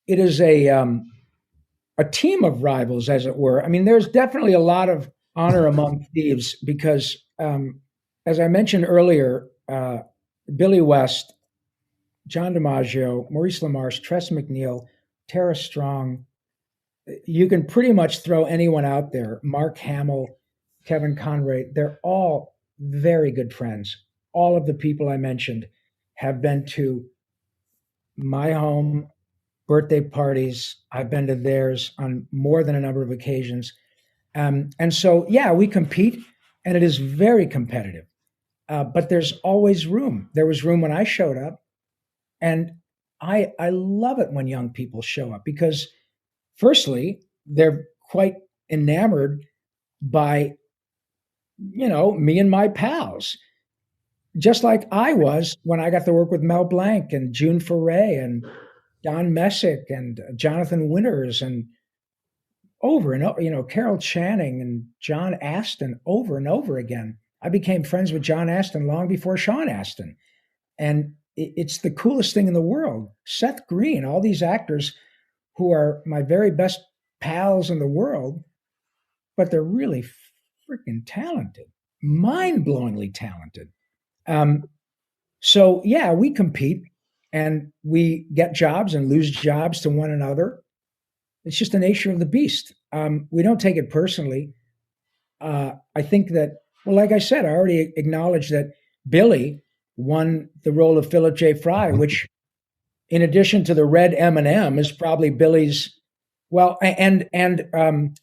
it is a team of rivals, as it were. I mean, there's definitely a lot of honor among thieves because, as I mentioned earlier, Billy West, John DiMaggio, Maurice LaMarche, Tress MacNeille, Tara Strong. You can pretty much throw anyone out there. Mark Hamill, Kevin Conroy. They're all very good friends. All of the people I mentioned have been to my home, birthday parties. I've been to theirs on more than a number of occasions. And so, yeah, we compete, and it is very competitive. But there's always room. There was room when I showed up, and I love it when young people show up because, firstly, they're quite enamored by me and my pals, just like I was when I got to work with Mel Blanc and June Foray and Don Messick and Jonathan Winters and over and over, Carol Channing and John Aston over and over again. I became friends with John Aston long before Sean Astin. And it's the coolest thing in the world. Seth Green, all these actors who are my very best pals in the world, but they're really freaking talented, mind-blowingly talented. So yeah, we compete and we get jobs and lose jobs to one another. It's just the nature of the beast. We don't take it personally. I think that, well, like I said, I already acknowledged that Billy won the role of Philip J. Fry, which, in addition to the red M&M, is probably Billy's. Well, and Ren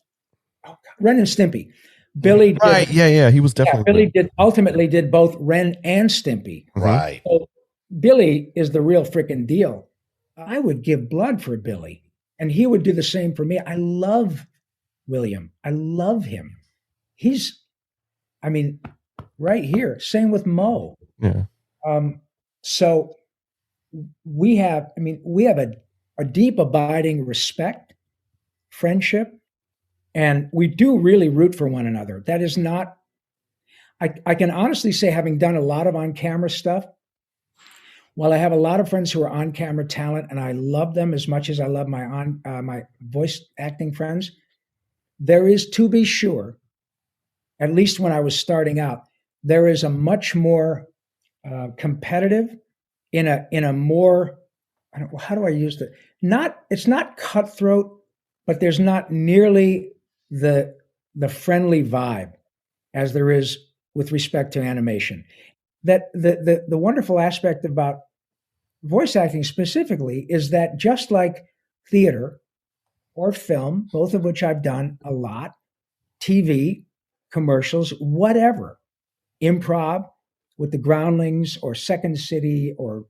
and Stimpy. Billy did, right? Yeah, he was definitely. Billy ultimately did both Ren and Stimpy. Right. So Billy is the real freaking deal. I would give blood for Billy, and he would do the same for me. I love William. I love him. He's, I mean, right here. Same with Mo. Yeah. So we have a deep, abiding respect, friendship, and we do really root for one another. That is not, I can honestly say, having done a lot of on-camera stuff, while I have a lot of friends who are on-camera talent, and I love them as much as I love my voice acting friends, there is, to be sure, at least when I was starting out, there is a much more competitive, in a more, how do I use it? It's not cutthroat, but there's not nearly the friendly vibe as there is with respect to animation. That the wonderful aspect about voice acting specifically is that, just like theater or film, both of which I've done a lot, TV, commercials, whatever, improv with the Groundlings or Second City or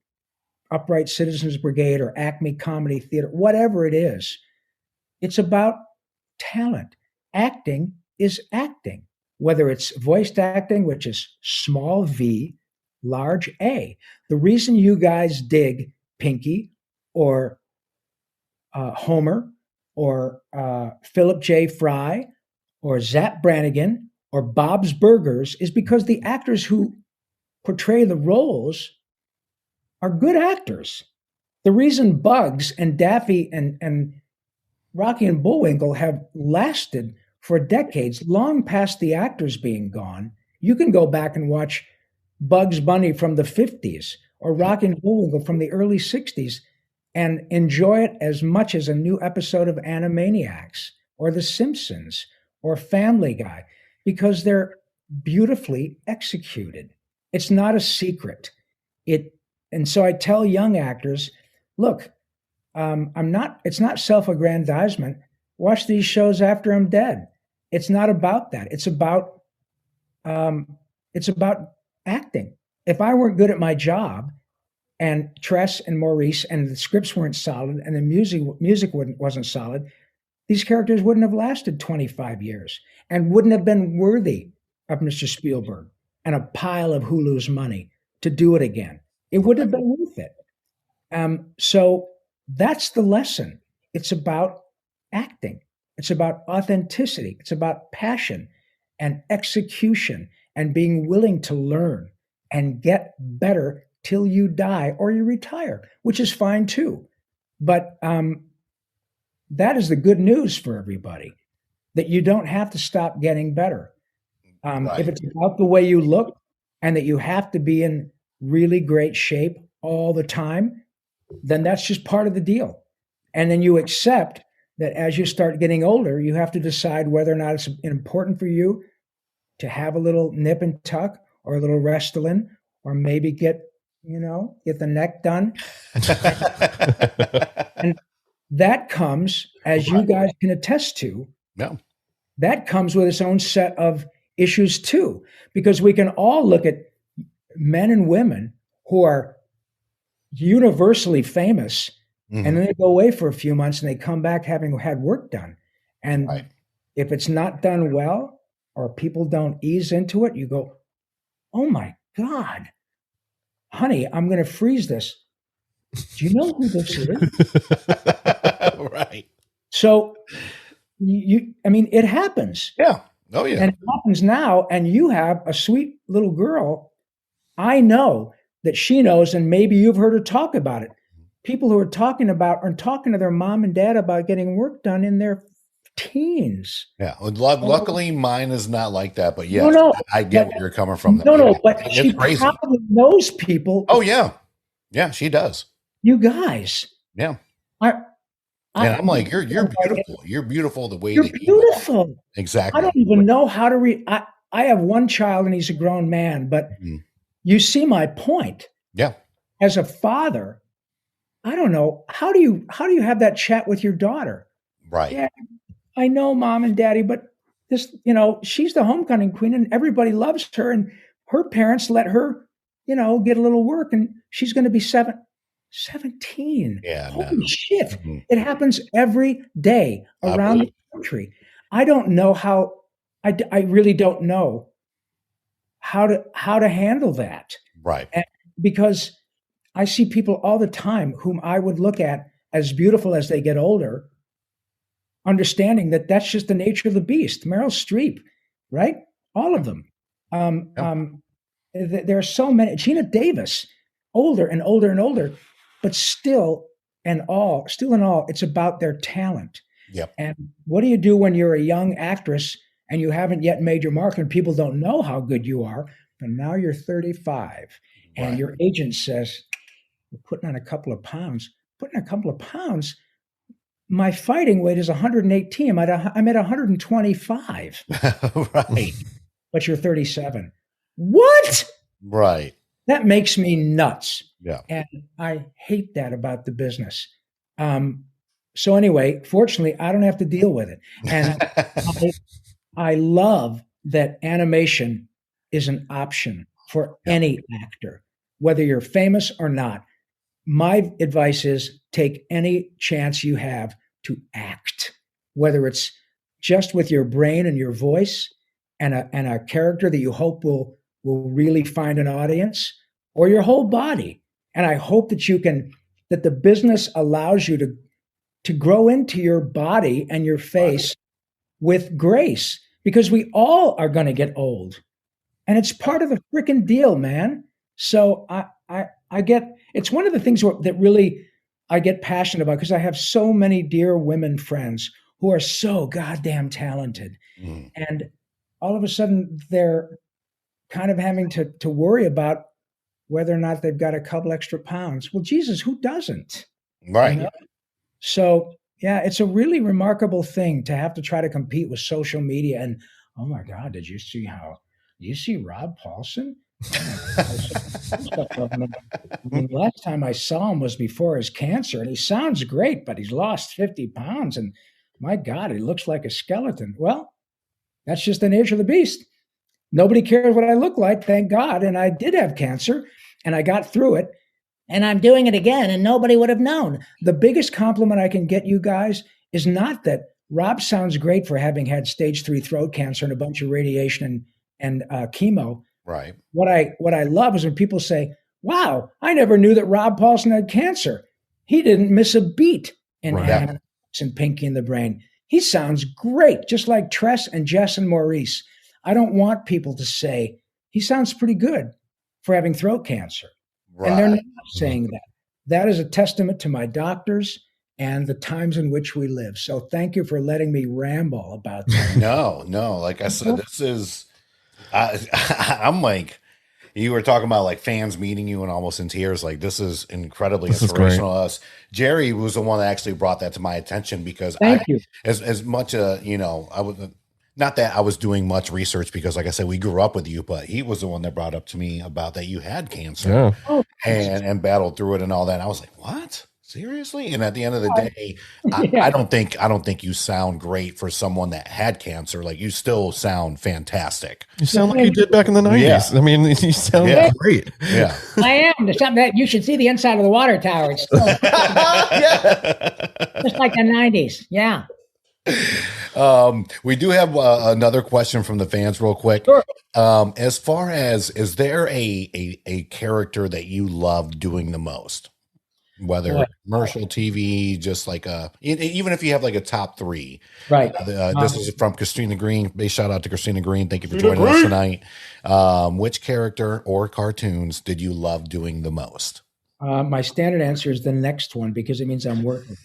Upright Citizens Brigade or Acme Comedy Theater, whatever it is, it's about talent. Acting is acting, whether it's voiced acting, which is small v, large A. The reason you guys dig Pinky or Homer or Philip J. Fry or Zapp Brannigan or Bob's Burgers is because the actors who portray the roles are good actors. The reason Bugs and Daffy and Rocky and Bullwinkle have lasted for decades, long past the actors being gone. You can go back and watch Bugs Bunny from the 50s or Rocky and Bullwinkle from the early 60s and enjoy it as much as a new episode of Animaniacs or The Simpsons or Family Guy, because they're beautifully executed. It's not a secret. And so I tell young actors, look, it's not self-aggrandizement. Watch these shows after I'm dead. It's not about that. It's about acting. If I weren't good at my job, and Tress and Maurice and the scripts weren't solid and the music wasn't solid, these characters wouldn't have lasted 25 years and wouldn't have been worthy of Mr. Spielberg and a pile of Hulu's money to do it again. It would have been worth it. So That's the lesson. It's about acting. It's about authenticity. It's about passion and execution and being willing to learn and get better till you die or you retire, which is fine too. But that is the good news for everybody, that you don't have to stop getting better. If it's about the way you look and that you have to be in really great shape all the time, then that's just part of the deal. And then you accept that as you start getting older, you have to decide whether or not it's important for you to have a little nip and tuck or a little Restylane, or maybe get the neck done. And that comes, as you guys can attest to, that comes with its own set of issues too, because we can all look at men and women who are universally famous, and then they go away for a few months and they come back having had work done. And if it's not done well or people don't ease into it, you go, oh my God, honey, I'm going to freeze this. Do you know who this is? Right. So it happens. Yeah. Oh yeah. And it happens now. And you have a sweet little girl. I know that she knows, and maybe you've heard her talk about it. People who are talking to their mom and dad about getting work done in their teens. Yeah. Luckily, mine is not like that. But yes, I get where you're coming from. But she crazy. Probably knows people. Oh yeah, yeah, she does. You guys. Yeah. I'm like, you're beautiful. You're beautiful the way you're that beautiful. You are. Exactly. I don't even know how to read. I have one child and he's a grown man, but you see my point. Yeah. As a father, I don't know. How do you have that chat with your daughter? Right. Yeah, I know, Mom and Daddy, but this, she's the homecoming queen and everybody loves her, and her parents let her, get a little work, and she's going to be 17. Yeah. Holy shit. It happens every day around the country. I don't know how, I really don't know how to handle that. Right. And because I see people all the time whom I would look at as beautiful as they get older, understanding that that's just the nature of the beast. Meryl Streep, right? All of them. There are so many. Gina Davis, older and older and older, but still in all, it's about their talent. Yep. And what do you do when you're a young actress and you haven't yet made your mark and people don't know how good you are? And now you're 35 and your agent says, we're putting on a couple of pounds. My fighting weight is 118. I'm at 125. Right. But you're 37. What? Right. That makes me nuts. Yeah. And I hate that about the business. So anyway, fortunately, I don't have to deal with it. And I love that animation is an option for any actor, whether you're famous or not. My advice is take any chance you have to act, whether it's just with your brain and your voice and a character that you hope will really find an audience, or your whole body. And I hope that that the business allows you to grow into your body and your face with grace, because we all are going to get old. And it's part of the freaking deal, man. So I get, it's one of the things that really I get passionate about, because I have so many dear women friends who are so goddamn talented. And all of a sudden they're kind of having to worry about whether or not they've got a couple extra pounds. Well, Jesus, who doesn't? Right. So yeah, it's a really remarkable thing to have to try to compete with social media. And oh my God, did you see Rob Paulsen? Last time I saw him was before his cancer, and he sounds great, but he's lost 50 pounds. And my God, he looks like a skeleton. Well, that's just the nature of the beast. Nobody cares what I look like, thank God. And I did have cancer, and I got through it. And I'm doing it again, and nobody would have known. The biggest compliment I can get you guys is not that Rob sounds great for having had stage 3 throat cancer and a bunch of radiation and chemo. Right. What I love is when people say, wow, I never knew that Rob Paulsen had cancer. he didn't miss a beat in Right. Animaniacs and Pinky and the Brain. He sounds great, just like Tress and Jess and Maurice. I don't want people to say, he sounds pretty good for having throat cancer. Right. And they're not saying that. That is a testament to my doctors and the times in which we live. So thank you for letting me ramble about that. No, like I said, this is, I'm like, you were talking about like fans meeting you and almost in tears. Like this is incredibly inspirational to us. Jerry was the one that actually brought that to my attention because Thank you. As much, you know, I was not that I was doing much research because like I said, we grew up with you, but he was the one that brought up to me about that you had cancer and battled through it and all that. And I was like, what? Seriously? And at the end of the day, I don't think you sound great for someone that had cancer. Like you still sound fantastic. You sound like you did back in the 90s. Yeah. I mean, you sound great. Yeah. I am. There's something that you should see the inside of the water tower. It's still just like the 90s. Yeah. We do have another question from the fans real quick. Sure. As far as, is there a character that you love doing the most? Whether commercial TV, just like even if you have like a top three, right? This is from Christina Green. Big shout out to Christina Green. Thank you for joining us tonight. Which character or cartoons did you love doing the most? My standard answer is the next one because it means I'm working.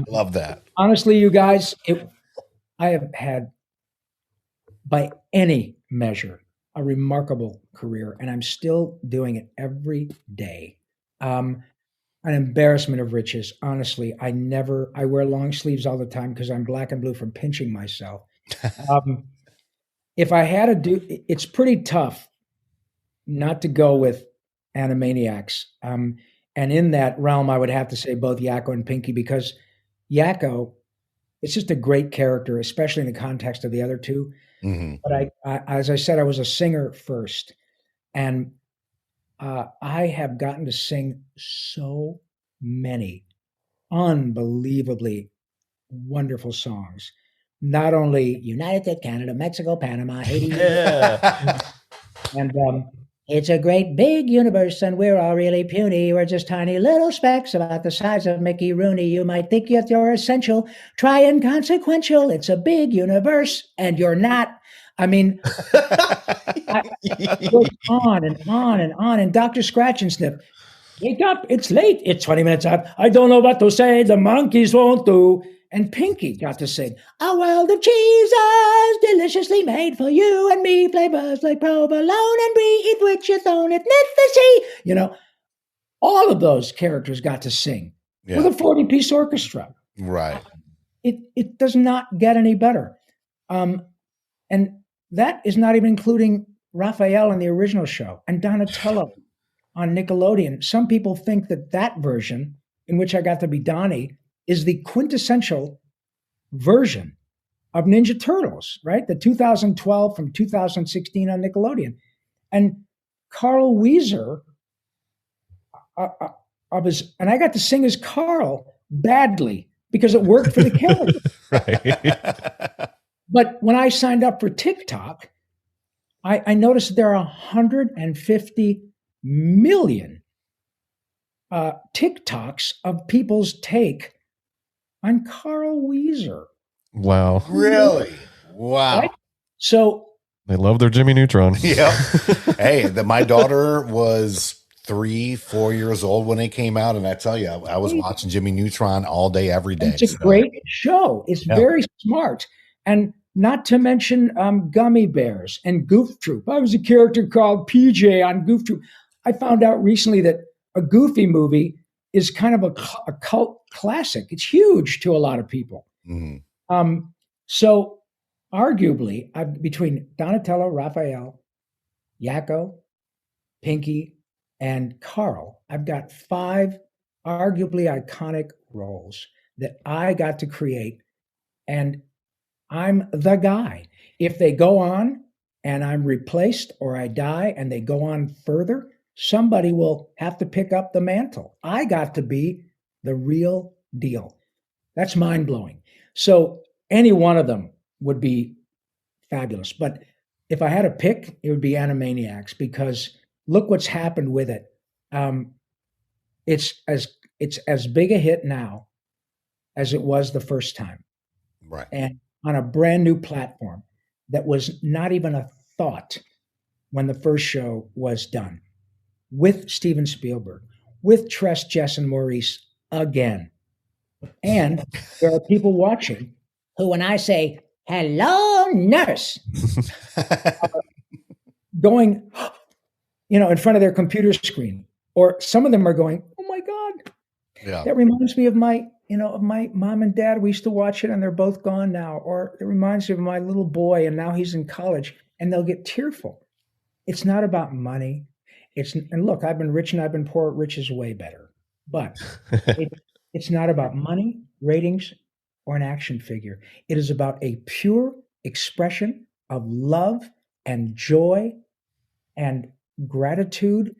Love that. Honestly, you guys, I have had, by any measure, a remarkable career, and I'm still doing it every day. An embarrassment of riches. Honestly, I wear long sleeves all the time because I'm black and blue from pinching myself. If I had to do, it's pretty tough not to go with Animaniacs. And in that realm, I would have to say both Yakko and Pinky because Yakko, it's just a great character, especially in the context of the other two. Mm-hmm. But as I said, I was a singer first. And I have gotten to sing so many unbelievably wonderful songs. Not only United States, Canada, Mexico, Panama, Haiti. Yeah. And it's a great big universe and we're all really puny. We're just tiny little specks about the size of Mickey Rooney. You might think that you're essential, try inconsequential. It's a big universe and you're not. I mean, it goes on and on and on. And Dr. Scratch and Sniff, wake up, it's late, it's 20 minutes out. I don't know what to say, the monkeys won't do. And Pinky got to sing, a world of cheeses deliciously made for you and me, flavors like provolone and brie, eat which you thrown it knit the sea. You know, all of those characters got to sing with a 40-piece orchestra. Right. It does not get any better. And that is not even including Raphael in the original show and Donatello on Nickelodeon. Some people think that version, in which I got to be Donnie, is the quintessential version of Ninja Turtles, right? The 2012 from 2016 on Nickelodeon. And Carl Weezer, and I got to sing as Carl badly because it worked for the character. Right. But when I signed up for TikTok, I noticed there are 150 million TikToks of people's take on Carl Weezer. Wow. Really? Wow. Right? So they love their Jimmy Neutron. Yeah. Hey, my daughter was 3-4 years old when it came out, and I tell you, I was watching Jimmy Neutron all day, every day. It's a great show. It's very smart. And not to mention Gummy Bears and Goof Troop. I was a character called PJ on Goof Troop. I found out recently that a Goofy movie is kind of a cult classic. It's huge to a lot of people. Mm-hmm. So arguably, between Donatello, Raphael, Yakko, Pinky, and Carl, I've got 5 arguably iconic roles that I got to create. And I'm the guy. If they go on and I'm replaced or I die and they go on further, somebody will have to pick up the mantle. I got to be the real deal. That's mind-blowing. So any one of them would be fabulous. But if I had to pick, it would be Animaniacs because look what's happened with it. it's as big a hit now as it was the first time. Right. And on a brand new platform that was not even a thought when the first show was done, with Steven Spielberg, with Tress, Jess, and Maurice again. And there are people watching who, when I say, hello, nurse, going, in front of their computer screen. Or some of them are going, oh my God. Yeah. That reminds me of my mom and dad. We used to watch it and they're both gone now. Or it reminds me of my little boy and now he's in college, and they'll get tearful. It's not about money. And look, I've been rich and I've been poor. Rich is way better. But it's not about money, ratings, or an action figure. It is about a pure expression of love and joy and gratitude,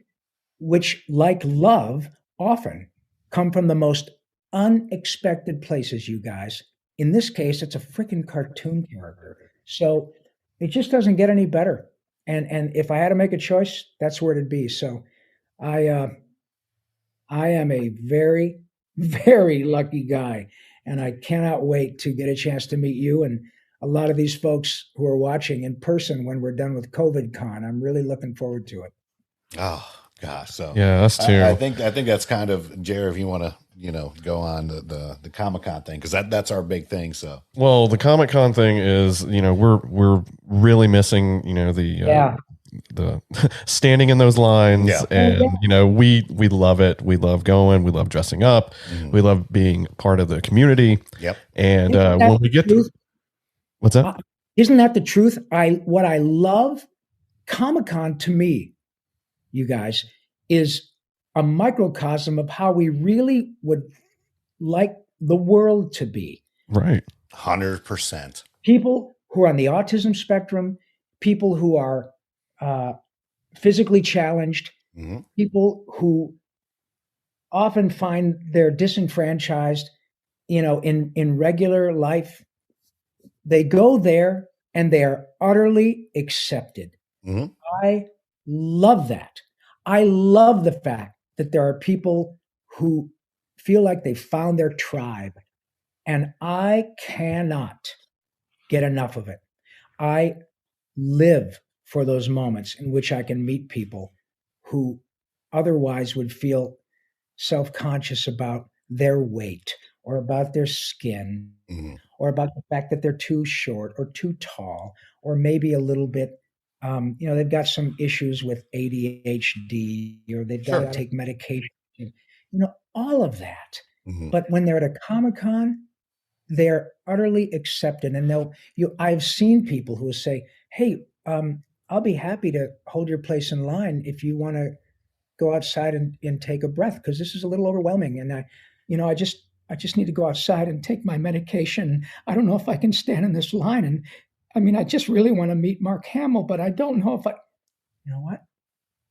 which, like love, often come from the most unexpected places, you guys. In this case, it's a freaking cartoon character. So it just doesn't get any better. And if I had to make a choice, that's where it'd be. So I am a very, very lucky guy, and I cannot wait to get a chance to meet you and a lot of these folks who are watching in person when we're done with COVID Con. I'm really looking forward to it. Oh gosh. So yeah, us too. I think that's kind of, Jared, if you want to, go on the Comic-Con thing, because that's our big thing. So, well, the Comic-Con thing is, we're really missing, the standing in those lines. Yeah. And we love it. We love going. We love dressing up. We love being part of the community. Yep. And when we get to, what's that? Isn't that the truth? What I love, Comic-Con to me, you guys, is a microcosm of how we really would like the world to be. Right. 100%. People who are on the autism spectrum, people who are physically challenged, people who often find they're disenfranchised, in regular life. They go there and they are utterly accepted. I love that. I love the fact that there are people who feel like they found their tribe, and I cannot get enough of it. I live for those moments in which I can meet people who otherwise would feel self-conscious about their weight or about their skin or about the fact that they're too short or too tall, or maybe a little bit, they've got some issues with ADHD, or they've got to take medication, all of that. But when they're at a Comic-Con, they're utterly accepted. And I've seen people who will say, hey, I'll be happy to hold your place in line if you want to go outside and take a breath, because this is a little overwhelming. And I just need to go outside and take my medication. I don't know if I can stand in this line. And I just really want to meet Mark Hamill, but I don't know if you know what?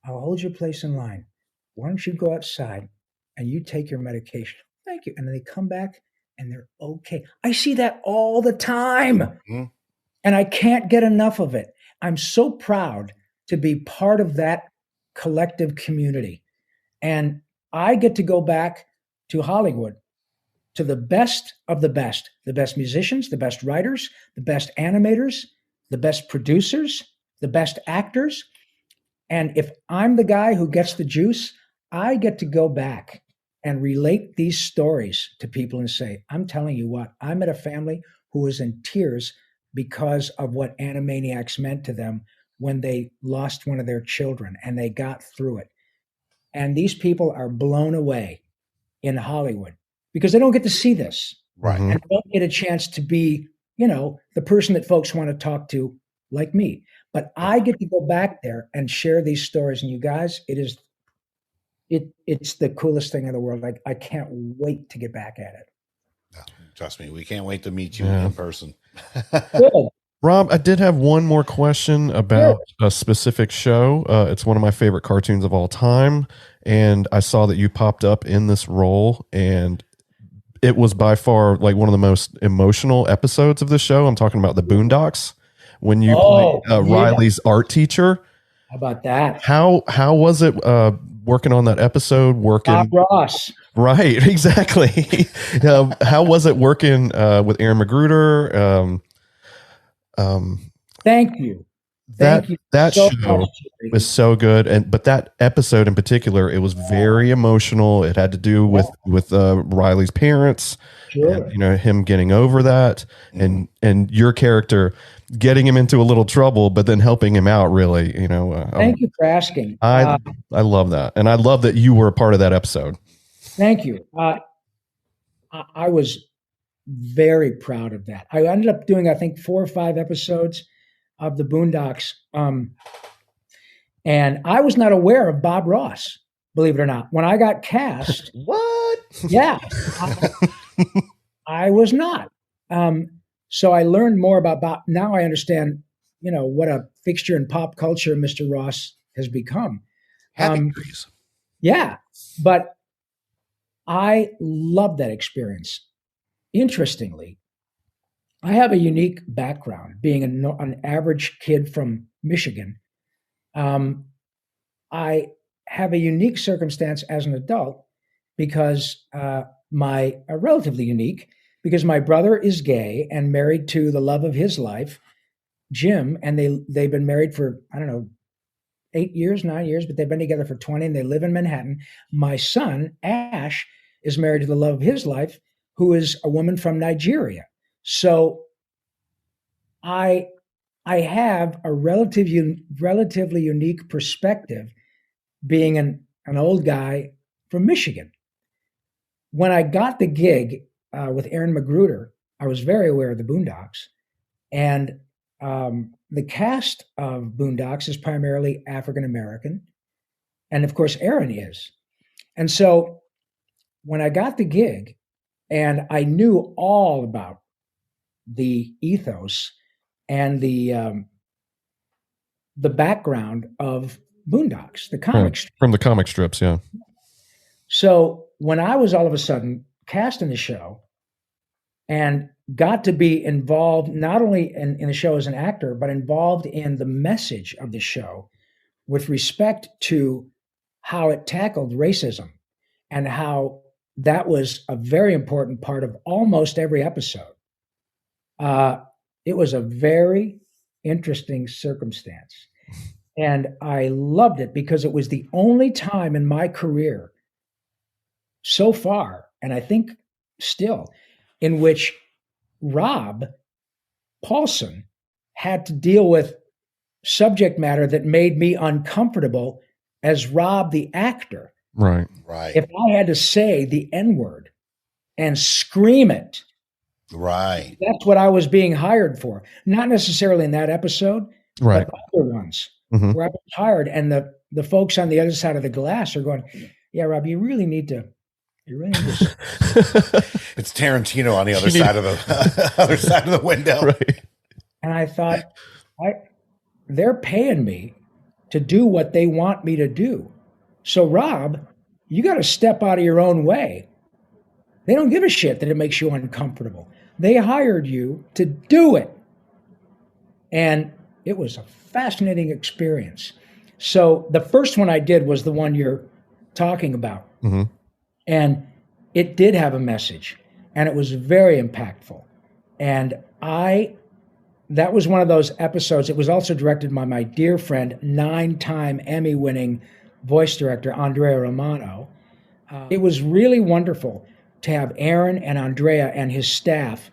I'll hold your place in line. Why don't you go outside and you take your medication? Thank you. And then they come back and they're okay. I see that all the time. And I can't get enough of it. I'm so proud to be part of that collective community. And I get to go back to Hollywood, to the best of the best musicians, the best writers, the best animators, the best producers, the best actors. And if I'm the guy who gets the juice, I get to go back and relate these stories to people and say, I'm telling you what, I met a family who was in tears because of what Animaniacs meant to them when they lost one of their children, and they got through it. And these people are blown away in Hollywood because they don't get to see this. Right. And don't get a chance to be, the person that folks want to talk to, like me. But I get to go back there and share these stories. And you guys, it's the coolest thing in the world. I can't wait to get back at it. Trust me, we can't wait to meet you in person. Good. Rob, I did have one more question about a specific show. It's one of my favorite cartoons of all time, and I saw that you popped up in this role, and it was by far like one of the most emotional episodes of the show. I'm talking about the Boondocks, when you play Riley's art teacher. How about that? How was it working on that episode? Bob Ross. Right, exactly. How was it working with Aaron Magruder? Thank you. That Thank you that so show much, Jerry. was so good, but that episode in particular, it was very emotional. It had to do with Riley's parents, and Sure. him getting over that, and your character getting him into a little trouble, but then helping him out. Really, Thank you for asking. I love that, and I love that you were a part of that episode. Thank you. I was very proud of that. I ended up doing, I think, 4 or 5 episodes of the Boondocks. And I was not aware of Bob Ross, believe it or not. When I got cast, What? yeah, I was not. So I learned more about Bob. Now I understand, what a fixture in pop culture Mr. Ross has become. Happy degrees. Yeah, but I love that experience. Interestingly, I have a unique background, being an average kid from Michigan. I have a unique circumstance as an adult because relatively unique, because my brother is gay and married to the love of his life, Jim, and they've been married for, I don't know, 8 years, 9 years, but they've been together for 20 and they live in Manhattan. My son, Ash, is married to the love of his life, who is a woman from Nigeria. So I have a relatively unique perspective, being an old guy from Michigan. When I got the gig with Aaron Magruder, I was very aware of the Boondocks, and the cast of Boondocks is primarily African American, and of course Aaron is. And so when I got the gig, and I knew all about the ethos and the background of Boondocks, the comic strip. From the comic strips, yeah. So when I was all of a sudden cast in the show and got to be involved not only in the show as an actor, but involved in the message of the show with respect to how it tackled racism and how that was a very important part of almost every episode. It was a very interesting circumstance. And I loved it because it was the only time in my career so far, and I think still, in which Rob Paulsen had to deal with subject matter that made me uncomfortable as Rob the actor. Right. If I had to say the N-word and scream it, right, that's what I was being hired for. Not necessarily in that episode, right, but other ones where I was hired, and the folks on the other side of the glass are going, "Yeah, Rob, you really need to." It's Tarantino on the other side of the other side of the window. Right. And I thought, they're paying me to do what they want me to do. So, Rob, you got to step out of your own way. They don't give a shit that it makes you uncomfortable. They hired you to do it. And it was a fascinating experience. So the first one I did was the one you're talking about. Mm-hmm. And it did have a message, and it was very impactful. And that was one of those episodes. It was also directed by my dear friend, 9-time Emmy-winning voice director, Andrea Romano. It was really wonderful to have Aaron and Andrea and his staff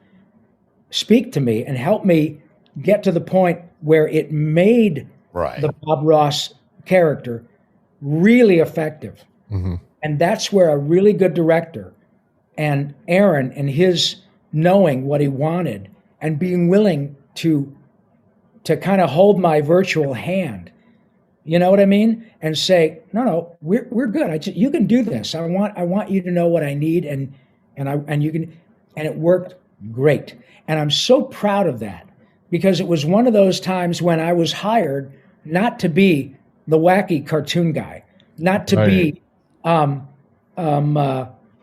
speak to me and help me get to the point where it made the Bob Ross character really effective. Mm-hmm. And that's where a really good director and Aaron and his knowing what he wanted and being willing to kind of hold my virtual hand, you know what I mean? And say, no, we're good. You can do this. I want you to know what I need, and you can, and it worked great. And I'm so proud of that, because it was one of those times when I was hired not to be the wacky cartoon guy, not to be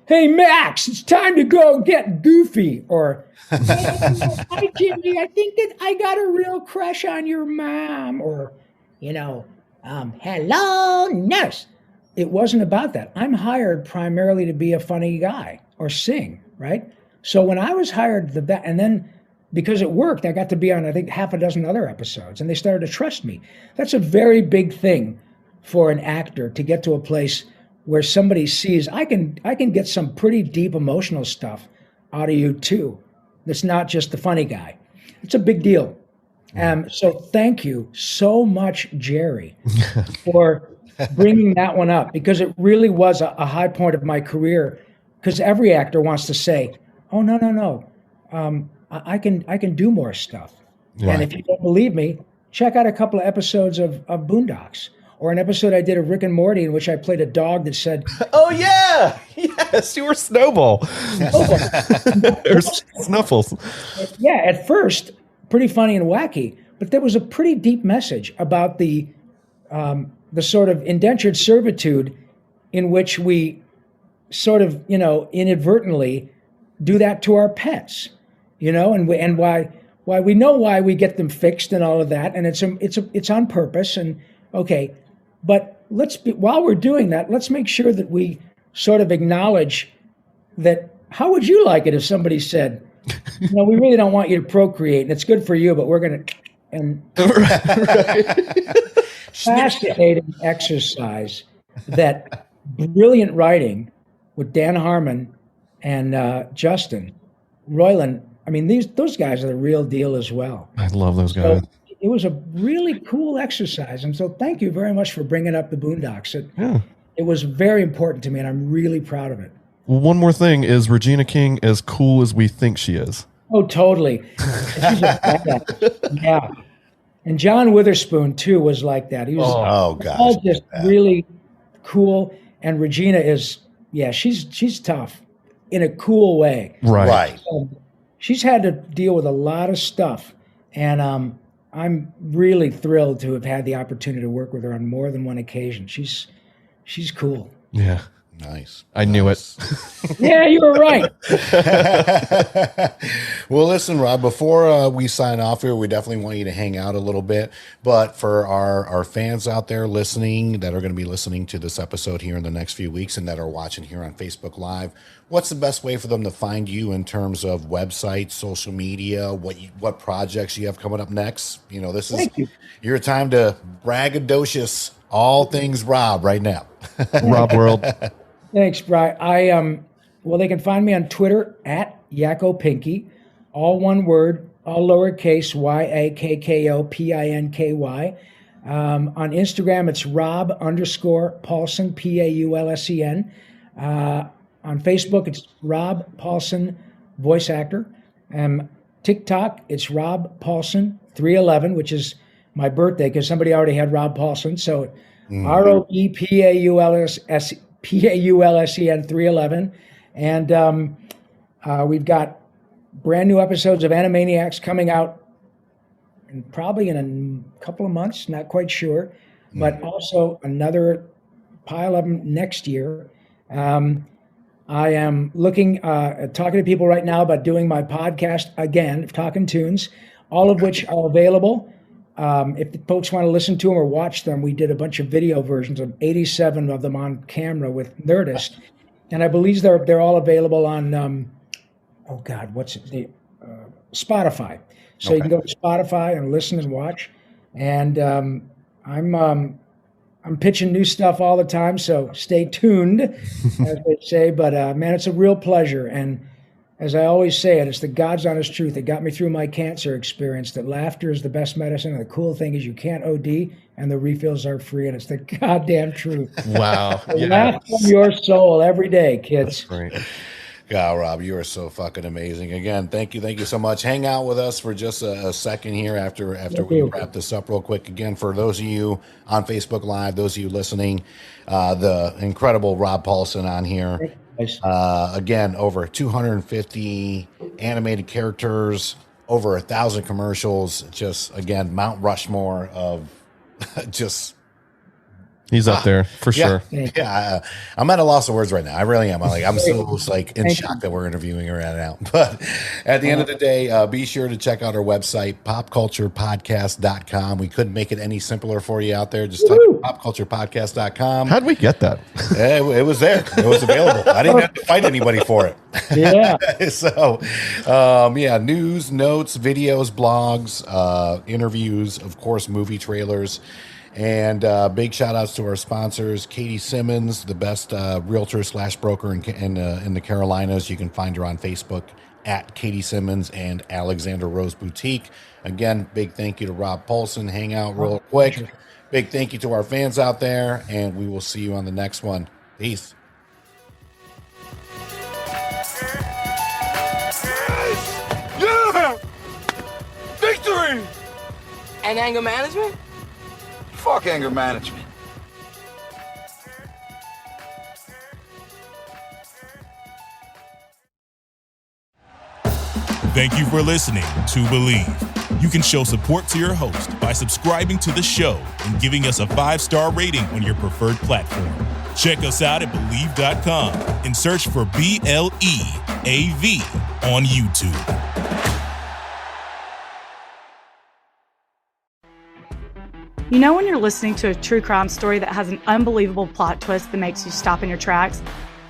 hey, Max, it's time to go get goofy. Or, hi, Jimmy, I think that I got a real crush on your mom. Or, hello, nurse. it wasn't about that. I'm hired primarily to be a funny guy or sing, right? So when I was hired, and then because it worked, I got to be on, I think, half a dozen other episodes, and they started to trust me. That's a very big thing for an actor, to get to a place where somebody sees I can get some pretty deep emotional stuff out of you too. That's not just the funny guy. It's a big deal. So thank you so much, Jerry, for bringing that one up, because it really was a high point of my career. Because every actor wants to say, "Oh no, I can do more stuff." Right. And if you don't believe me, check out a couple of episodes of Boondocks, or an episode I did of Rick and Morty in which I played a dog that said, "Oh yeah, yes, you were Snowball." There's Snuffles. Yeah, at first, pretty funny and wacky, but there was a pretty deep message about the sort of indentured servitude in which we sort of, inadvertently do that to our pets, and why we know why we get them fixed and all of that, and it's on purpose, and okay, but while we're doing that, let's make sure that we sort of acknowledge that. How would you like it if somebody said, we really don't want you to procreate, and it's good for you, but we're going to, and fascinating exercise, that brilliant writing with Dan Harmon and Justin Roiland. I mean, those guys are the real deal as well. I love those guys. So it was a really cool exercise, and so thank you very much for bringing up the Boondocks. It was very important to me, and I'm really proud of it. Well, one more thing, is Regina King as cool as we think she is? Oh, totally. She's a badass. Yeah. And John Witherspoon, too, was like that. He was all just really cool. And Regina is, she's tough in a cool way. Right. She's had to deal with a lot of stuff. And I'm really thrilled to have had the opportunity to work with her on more than one occasion. She's cool. Yeah. Nice. I knew it. Yeah, you were right. Well, listen, Rob, before we sign off here, we definitely want you to hang out a little bit. But for our fans out there listening, that are going to be listening to this episode here in the next few weeks, and that are watching here on Facebook Live, what's the best way for them to find you in terms of websites, social media, what projects you have coming up next? This is your time to braggadocious all things Rob right now. Rob World. Thanks, Brian. They can find me on Twitter at Yakko Pinky, all one word, all lowercase, YAKKOPINKY. On Instagram, it's Rob_Paulsen, Paulsen. On Facebook, it's Rob Paulsen, voice actor. TikTok, it's Rob Paulsen 311, which is my birthday because somebody already had Rob Paulsen. So ROBPAULSEN 311. And we've got brand new episodes of Animaniacs coming out probably in a couple of months, not quite sure, but also another pile of them next year. I am looking, talking to people right now about doing my podcast again, Talking Tunes, all of which are available. If the folks want to listen to them or watch them, we did a bunch of video versions of 87 of them on camera with Nerdist. And I believe they're all available on, Spotify. So you can go to Spotify and listen and watch. And I'm pitching new stuff all the time, so stay tuned, as they say. But man, it's a real pleasure. And as I always say it's the God's honest truth that got me through my cancer experience, that laughter is the best medicine. And the cool thing is you can't OD and the refills are free. And it's the goddamn truth. Wow. Laugh from your soul every day, kids. That's great. God, Rob, you are so fucking amazing. Again, thank you so much. Hang out with us for just a second here after we wrap this up real quick. Again, for those of you on Facebook Live, those of you listening, the incredible Rob Paulsen on here. Again, over 250 animated characters, over 1,000 commercials. Just, again, Mount Rushmore of just He's up there for sure. Yeah, I'm at a loss of words right now. I really am. I'm still in shock that we're interviewing her right now. But at the end of the day, be sure to check out our website, popculturepodcast.com. We couldn't make it any simpler for you out there. Just type popculturepodcast.com. How'd we get that? It was there. It was available. I didn't have to fight anybody for it. Yeah. So, news, notes, videos, blogs, interviews, of course, movie trailers. And big shout outs to our sponsors, Katie Simmons, the best realtor / broker in the Carolinas. You can find her on Facebook at Katie Simmons and Alexander Rose Boutique. Again, big thank you to Rob Paulsen. Hang out real quick. Big thank you to our fans out there, and we will see you on the next one. Peace. Yeah! Victory! And anger management? Fuck anger management. Thank you for listening to Believe. You can show support to your host by subscribing to the show and giving us a 5-star rating on your preferred platform. Check us out at Believe.com and search for BLEAV on YouTube. You know when you're listening to a true crime story that has an unbelievable plot twist that makes you stop in your tracks?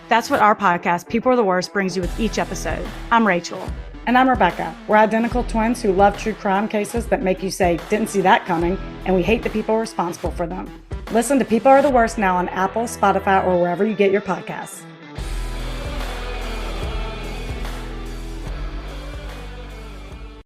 That's what our podcast, People Are the Worst, brings you with each episode. I'm Rachel. And I'm Rebecca. We're identical twins who love true crime cases that make you say, didn't see that coming, and we hate the people responsible for them. Listen to People Are the Worst now on Apple, Spotify, or wherever you get your podcasts.